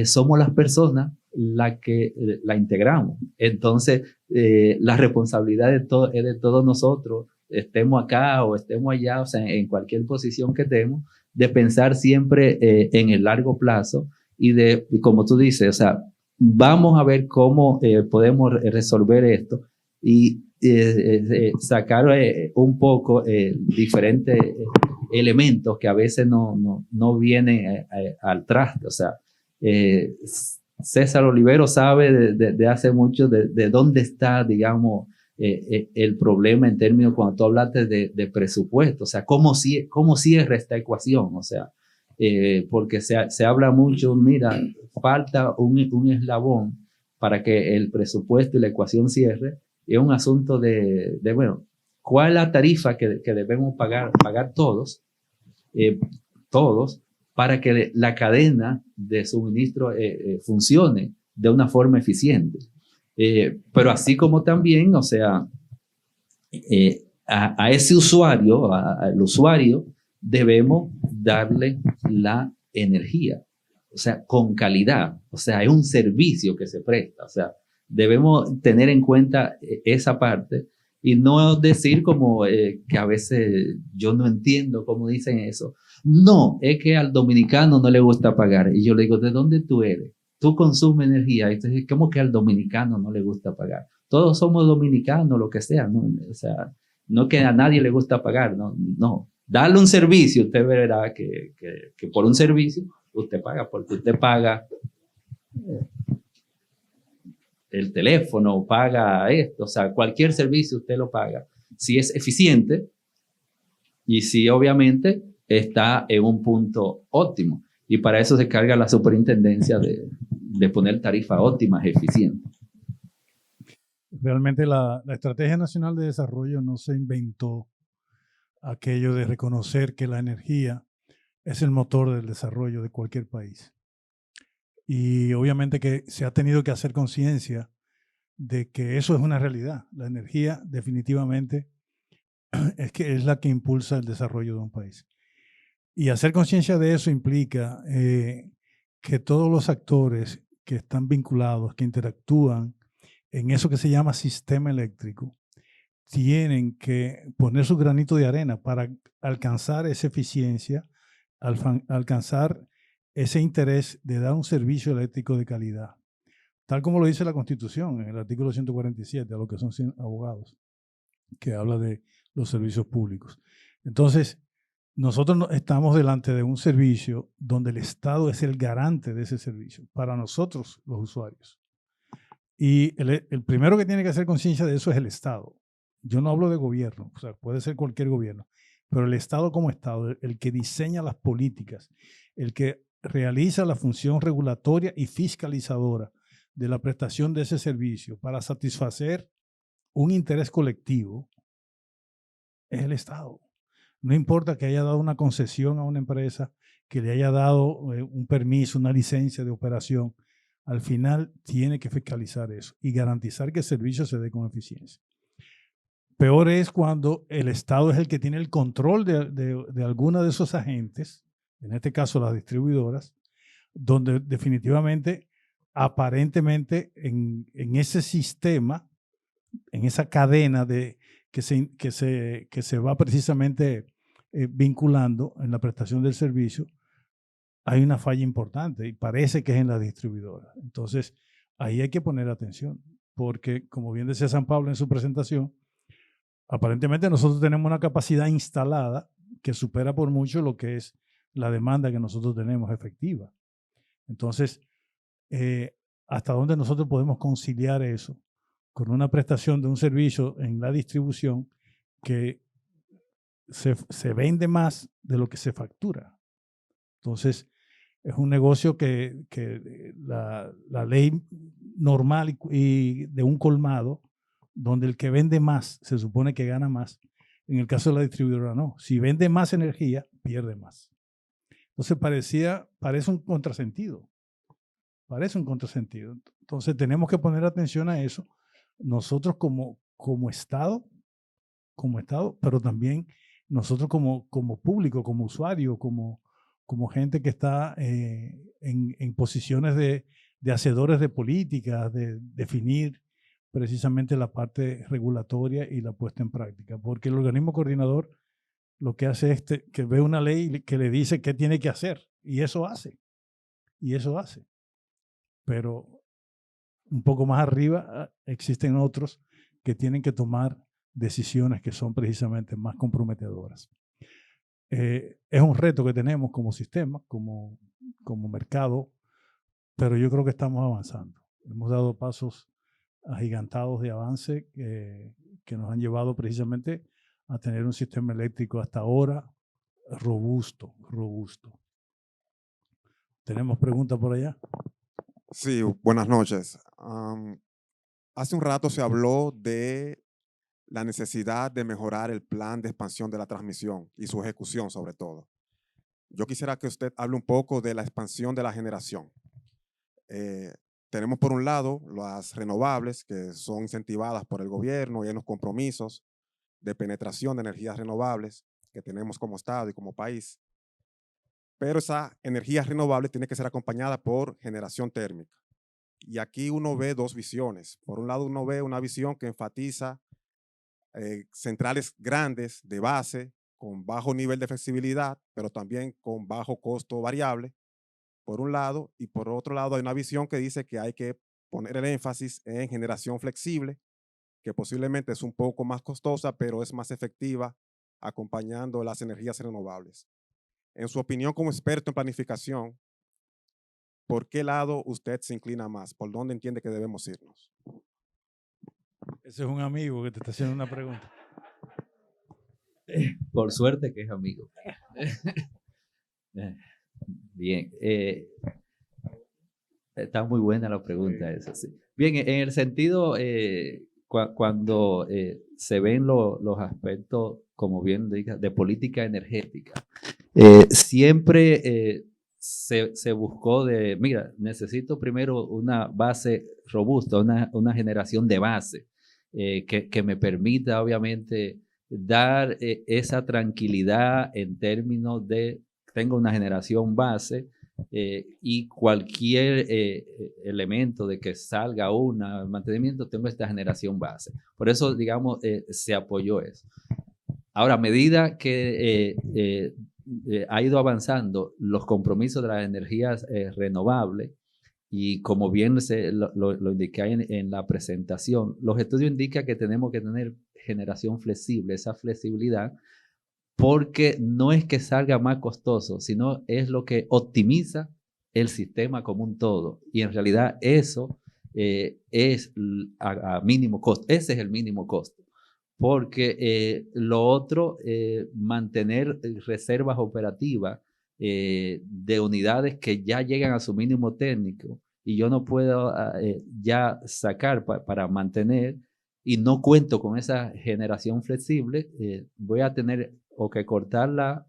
B: somos las personas las que la integramos. Entonces, la responsabilidad es de todos nosotros, estemos acá o estemos allá, o sea, en cualquier posición que estemos, de pensar siempre en el largo plazo y como tú dices, o sea, vamos a ver cómo podemos resolver esto y sacar un poco diferentes elementos que a veces no vienen al traste. O sea, César Olivero sabe de hace mucho de dónde está, digamos, el problema en términos cuando tú hablaste de presupuesto. O sea, cómo cierra esta ecuación. O sea, porque se habla mucho, mira, falta un eslabón para que el presupuesto y la ecuación cierre. Y es un asunto bueno, ¿cuál es la tarifa que debemos pagar todos? Todos, para que la cadena de suministro funcione de una forma eficiente. Pero así como también, o sea, a ese usuario, al usuario, debemos darle la energía, o sea, con calidad. O sea, es un servicio que se presta. O sea, debemos tener en cuenta esa parte y no decir como que a veces yo no entiendo cómo dicen eso. No, es que al dominicano no le gusta pagar. Y yo le digo, ¿de dónde tú eres? Tú consumes energía. Entonces, ¿cómo que al dominicano no le gusta pagar? Todos somos dominicanos, lo que sea, ¿no? O sea, no que a nadie le gusta pagar, no. Darle un servicio, usted verá que por un servicio usted paga, porque usted paga el teléfono, paga esto, o sea, cualquier servicio usted lo paga. Si es eficiente y si obviamente está en un punto óptimo. Y para eso se carga la superintendencia de poner tarifas óptimas, eficientes.
A: Realmente la Estrategia Nacional de Desarrollo no se inventó aquello de reconocer que la energía es el motor del desarrollo de cualquier país. Y obviamente que se ha tenido que hacer conciencia de que eso es una realidad. La energía definitivamente es la que impulsa el desarrollo de un país. Y hacer conciencia de eso implica que todos los actores que están vinculados, que interactúan en eso que se llama sistema eléctrico, tienen que poner su granito de arena para alcanzar esa eficiencia, alcanzar ese interés de dar un servicio eléctrico de calidad, tal como lo dice la Constitución en el artículo 147, a lo que son abogados, que habla de los servicios públicos. Entonces, nosotros estamos delante de un servicio donde el Estado es el garante de ese servicio para nosotros, los usuarios. Y el primero que tiene que hacer conciencia de eso es el Estado. Yo no hablo de gobierno, o sea, puede ser cualquier gobierno, pero el Estado como Estado, el que diseña las políticas, el que realiza la función regulatoria y fiscalizadora de la prestación de ese servicio para satisfacer un interés colectivo, es el Estado. No importa que haya dado una concesión a una empresa, que le haya dado un permiso, una licencia de operación, al final tiene que fiscalizar eso y garantizar que el servicio se dé con eficiencia. Peor es cuando el Estado es el que tiene el control de alguna de esos agentes, en este caso las distribuidoras, donde definitivamente, aparentemente, en ese sistema, en esa cadena que se va precisamente vinculando en la prestación del servicio, hay una falla importante y parece que es en la distribuidora. Entonces, ahí hay que poner atención, porque como bien decía San Pablo en su presentación, aparentemente nosotros tenemos una capacidad instalada que supera por mucho lo que es la demanda que nosotros tenemos efectiva. Entonces, ¿hasta dónde nosotros podemos conciliar eso con una prestación de un servicio en la distribución que se vende más de lo que se factura? Entonces, es un negocio que la ley normal y de un colmado, donde el que vende más se supone que gana más. En el caso de la distribuidora, no. Si vende más energía, pierde más. Entonces, parece un contrasentido. Parece un contrasentido. Entonces, tenemos que poner atención a eso. Nosotros como Estado, pero también nosotros como público, como usuario, como gente que está en posiciones de hacedores de políticas, de definir precisamente la parte regulatoria y la puesta en práctica. Porque el organismo coordinador lo que hace es que ve una ley que le dice qué tiene que hacer, y eso hace. Pero un poco más arriba existen otros que tienen que tomar decisiones que son precisamente más comprometedoras. Es un reto que tenemos como sistema, como mercado, pero yo creo que estamos avanzando. Hemos dado pasos agigantados de avance que nos han llevado precisamente a tener un sistema eléctrico hasta ahora robusto. ¿Tenemos preguntas por allá?
F: Sí, buenas noches. Hace un rato se habló de la necesidad de mejorar el plan de expansión de la transmisión y su ejecución sobre todo. Yo quisiera que usted hable un poco de la expansión de la generación. Tenemos por un lado las renovables que son incentivadas por el gobierno y hay unos compromisos de penetración de energías renovables que tenemos como Estado y como país. Pero esa energía renovable tiene que ser acompañada por generación térmica. Y aquí uno ve dos visiones. Por un lado uno ve una visión que enfatiza centrales grandes de base con bajo nivel de flexibilidad, pero también con bajo costo variable, por un lado, y por otro lado hay una visión que dice que hay que poner el énfasis en generación flexible, que posiblemente es un poco más costosa, pero es más efectiva acompañando las energías renovables. En su opinión como experto en planificación, ¿por qué lado usted se inclina más? ¿Por dónde entiende que debemos irnos?
A: Ese es un amigo que te está haciendo una pregunta.
B: Por suerte que es amigo. Bien. Está muy buena la pregunta esa, sí. Bien, en el sentido, cuando se ven los aspectos, como bien diga, de política energética, siempre se buscó mira, necesito primero una base robusta, una generación de base que me permita, obviamente, dar esa tranquilidad en términos de, tengo una generación base, y cualquier elemento de que salga un mantenimiento, tengo esta generación base. Por eso, digamos, se apoyó eso. Ahora, a medida que ha ido avanzando los compromisos de las energías renovables y como bien lo indiqué en la presentación, los estudios indican que tenemos que tener generación flexible, esa flexibilidad, porque no es que salga más costoso, sino es lo que optimiza el sistema como un todo. Y en realidad eso es a mínimo costo. Ese es el mínimo costo. Porque lo otro, mantener reservas operativas de unidades que ya llegan a su mínimo técnico y yo no puedo ya sacar para mantener y no cuento con esa generación flexible, voy a tener o que cortar la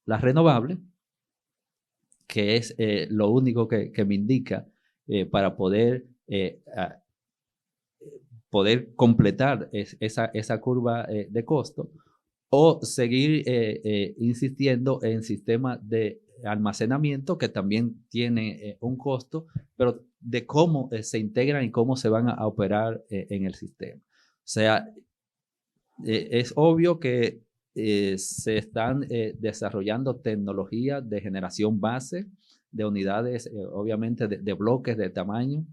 B: renovable, que es lo único que me indica para poder completar esa curva de costo, o seguir insistiendo en sistemas de almacenamiento que también tiene un costo, pero de cómo se integran y cómo se van a operar en el sistema. O sea, es obvio que se están desarrollando tecnologías de generación base de unidades, obviamente de bloques de tamaño.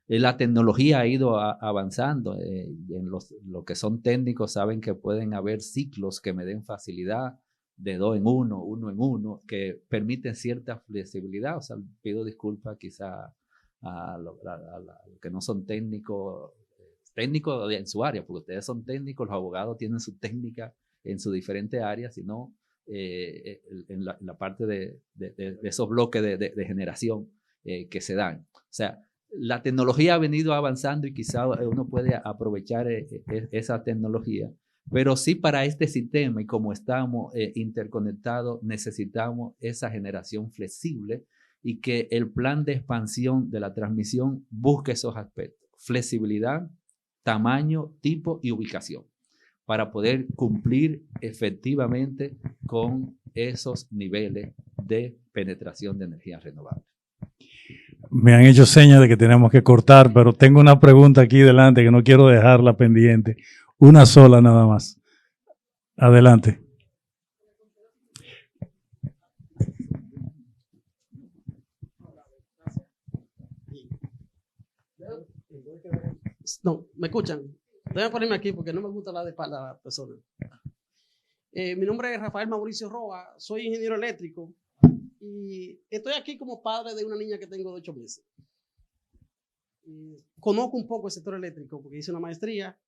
B: La tecnología ha ido avanzando. En lo que son técnicos saben que pueden haber ciclos que me den facilidad de 2 en 1, 1 en 1, que permiten cierta flexibilidad. O sea, pido disculpas quizá a los que no son técnicos en su área, porque ustedes son técnicos, los abogados tienen su técnica en sus diferentes áreas, sino en la parte de esos bloques de generación que se dan. O sea, la tecnología ha venido avanzando y quizá uno puede aprovechar esa tecnología, pero sí para este sistema y como estamos interconectados, necesitamos esa generación flexible y que el plan de expansión de la transmisión busque esos aspectos: flexibilidad, tamaño, tipo y ubicación, para poder cumplir efectivamente con esos niveles de penetración de energías renovables.
A: Me han hecho señas de que tenemos que cortar, pero tengo una pregunta aquí delante que no quiero dejarla pendiente. Una sola nada más. Adelante.
G: No, ¿me escuchan? Déjenme ponerme aquí porque no me gusta la de espalda a la persona. Mi nombre es Rafael Mauricio Roa, soy ingeniero eléctrico y estoy aquí como padre de una niña que tengo de 8 meses. Conozco un poco el sector eléctrico porque hice una maestría.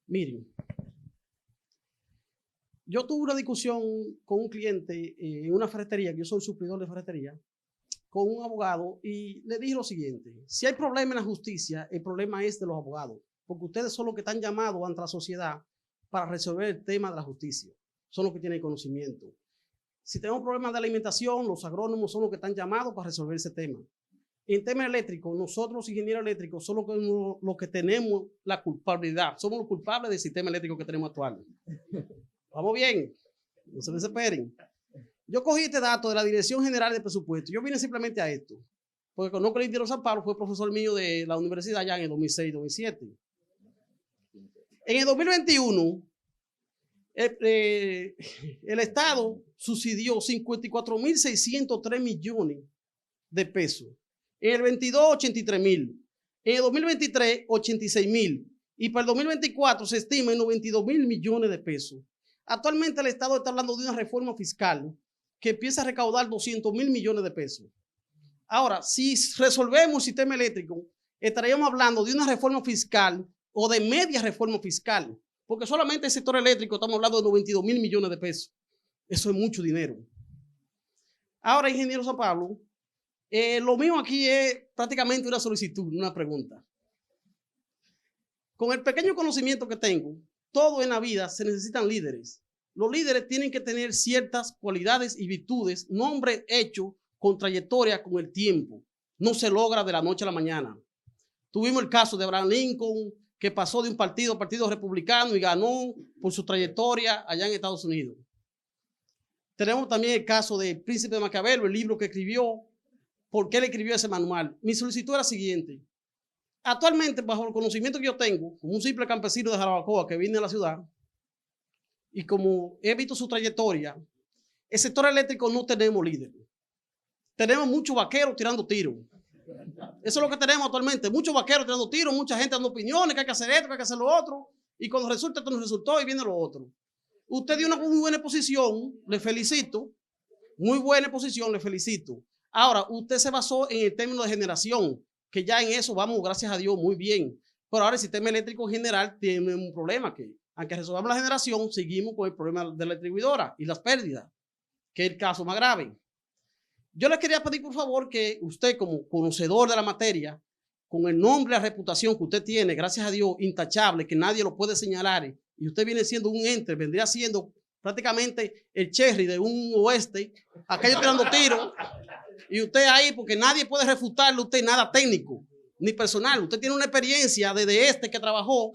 G: Miren, yo tuve una discusión con un cliente en una ferretería, que yo soy suplidor de ferretería, con un abogado y le dije lo siguiente: si hay problema en la justicia, el problema es de los abogados, porque ustedes son los que están llamados ante la sociedad para resolver el tema de la justicia, son los que tienen conocimiento. Si tenemos problemas de alimentación, los agrónomos son los que están llamados para resolver ese tema. En tema eléctrico, nosotros los ingenieros eléctricos somos los que tenemos la culpabilidad, somos los culpables del sistema eléctrico que tenemos actual. ¿Vamos bien? No se desesperen. Yo cogí este dato de la Dirección General de Presupuesto. Yo vine simplemente a esto, porque conozco al ingeniero San Pablo, fue profesor mío de la universidad ya en el 2006-2007. En el 2021, el Estado subsidió 54.603 millones de pesos. En el 22, 83.000. En el 2023, 86.000. Y para el 2024 se estima en 92.000 millones de pesos. Actualmente el Estado está hablando de una reforma fiscal que empieza a recaudar 200.000 millones de pesos. Ahora, si resolvemos el sistema eléctrico, estaríamos hablando de una reforma fiscal o de media reforma fiscal, porque solamente el sector eléctrico estamos hablando de 92.000 millones de pesos. Eso es mucho dinero. Ahora, ingeniero San Pablo, lo mío aquí es prácticamente una solicitud, una pregunta. Con el pequeño conocimiento que tengo, todo en la vida se necesitan líderes. Los líderes tienen que tener ciertas cualidades y virtudes, nombres hechos con trayectoria con el tiempo. No se logra de la noche a la mañana. Tuvimos el caso de Abraham Lincoln, que pasó de un partido republicano y ganó por su trayectoria allá en Estados Unidos. Tenemos también el caso del Príncipe de Maquiavelo, el libro que escribió, por qué él escribió ese manual. Mi solicitud era la siguiente: actualmente, bajo el conocimiento que yo tengo, como un simple campesino de Jarabacoa que vine a la ciudad, y como he visto su trayectoria, El sector eléctrico no tenemos líder. Tenemos muchos vaqueros tirando tiros. Eso es lo que tenemos actualmente. Muchos vaqueros tirando tiros, mucha gente dando opiniones, que hay que hacer esto, que hay que hacer lo otro. Y cuando resulta, esto nos resultó y viene lo otro. Usted dio una muy buena exposición, le felicito. Muy buena exposición, le felicito. Ahora, usted se basó en el término de generación, que ya en eso vamos, gracias a Dios, muy bien. Pero ahora el sistema eléctrico en general tiene un problema que, aunque resolvamos la generación, seguimos con el problema de la distribuidora y las pérdidas, que es el caso más grave. Yo le quería pedir, por favor, que usted, como conocedor de la materia, con el nombre y la reputación que usted tiene, gracias a Dios, intachable, que nadie lo puede señalar, y usted viene siendo un ente, vendría siendo prácticamente el Cherry de un oeste, aquello tirando tiros, y usted ahí, porque nadie puede refutarle a usted nada técnico, ni personal. Usted tiene una experiencia desde este que trabajó,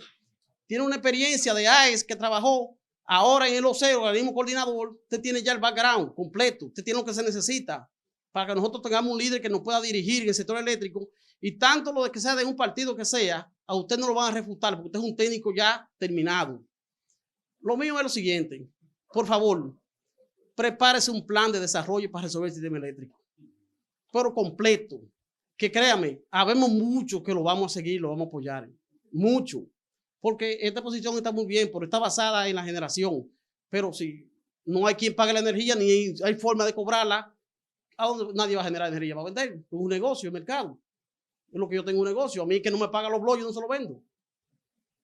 G: tiene una experiencia de AES que trabajó, ahora en el OCEO, organismo coordinador, usted tiene ya el background completo, usted tiene lo que se necesita para que nosotros tengamos un líder que nos pueda dirigir en el sector eléctrico, y tanto lo de que sea de un partido que sea, a usted no lo van a refutar, porque usted es un técnico ya terminado. Lo mío es lo siguiente, por favor, prepárese un plan de desarrollo para resolver el sistema eléctrico, pero completo, que créame, habemos muchos que lo vamos a seguir, lo vamos a apoyar, mucho, porque esta posición está muy bien, pero está basada en la generación, pero si no hay quien pague la energía, ni hay forma de cobrarla, ¿a dónde nadie va a generar energía? ¿Va a vender? Es un negocio, el mercado. Es lo que yo tengo, un negocio. A mí que no me paga los blogs, yo no se lo vendo.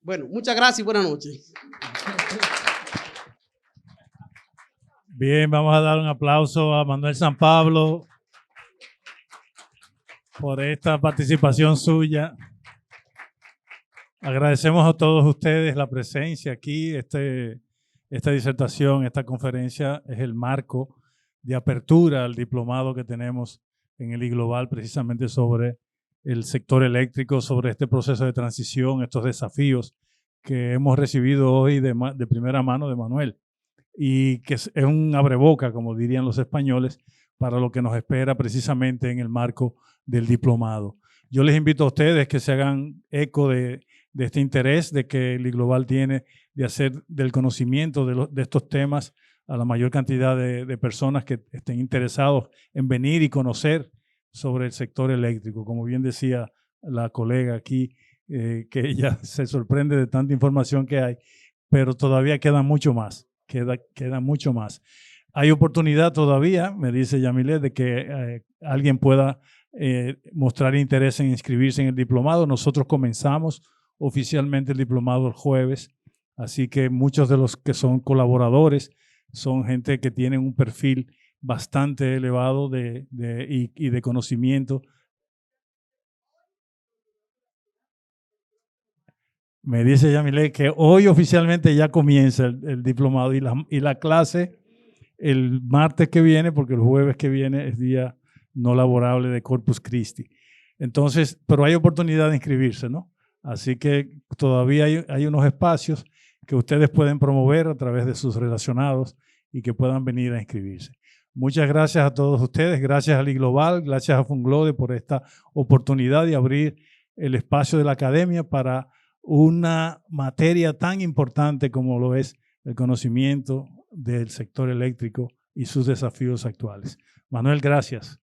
G: Bueno, muchas gracias y buenas noches.
A: Bien, vamos a dar un aplauso a Manuel San Pablo por esta participación suya. Agradecemos a todos ustedes la presencia aquí. Esta disertación, esta conferencia es el marco de apertura al diplomado que tenemos en el iGlobal precisamente sobre el sector eléctrico, sobre este proceso de transición, estos desafíos que hemos recibido hoy de primera mano de Manuel, y que es un abreboca, como dirían los españoles, para lo que nos espera precisamente en el marco del diplomado. Yo les invito a ustedes que se hagan eco de este interés de que el iGlobal tiene de hacer del conocimiento de estos temas a la mayor cantidad de personas que estén interesados en venir y conocer sobre el sector eléctrico. Como bien decía la colega aquí, que ella se sorprende de tanta información que hay, pero todavía queda mucho más, queda mucho más. Hay oportunidad todavía, me dice Yamilet, de que alguien pueda mostrar interés en inscribirse en el diplomado. Nosotros comenzamos oficialmente el diplomado el jueves, así que muchos de los que son colaboradores son gente que tienen un perfil bastante elevado y de conocimiento. Me dice Yamilet que hoy oficialmente ya comienza el diplomado y la clase el martes que viene, porque el jueves que viene es día no laborable de Corpus Christi. Entonces, pero hay oportunidad de inscribirse, ¿no? Así que todavía hay unos espacios que ustedes pueden promover a través de sus relacionados y que puedan venir a inscribirse. Muchas gracias a todos ustedes, gracias al iGlobal, gracias a Funglode por esta oportunidad de abrir el espacio de la academia para una materia tan importante como lo es el conocimiento del sector eléctrico y sus desafíos actuales. Manuel, gracias.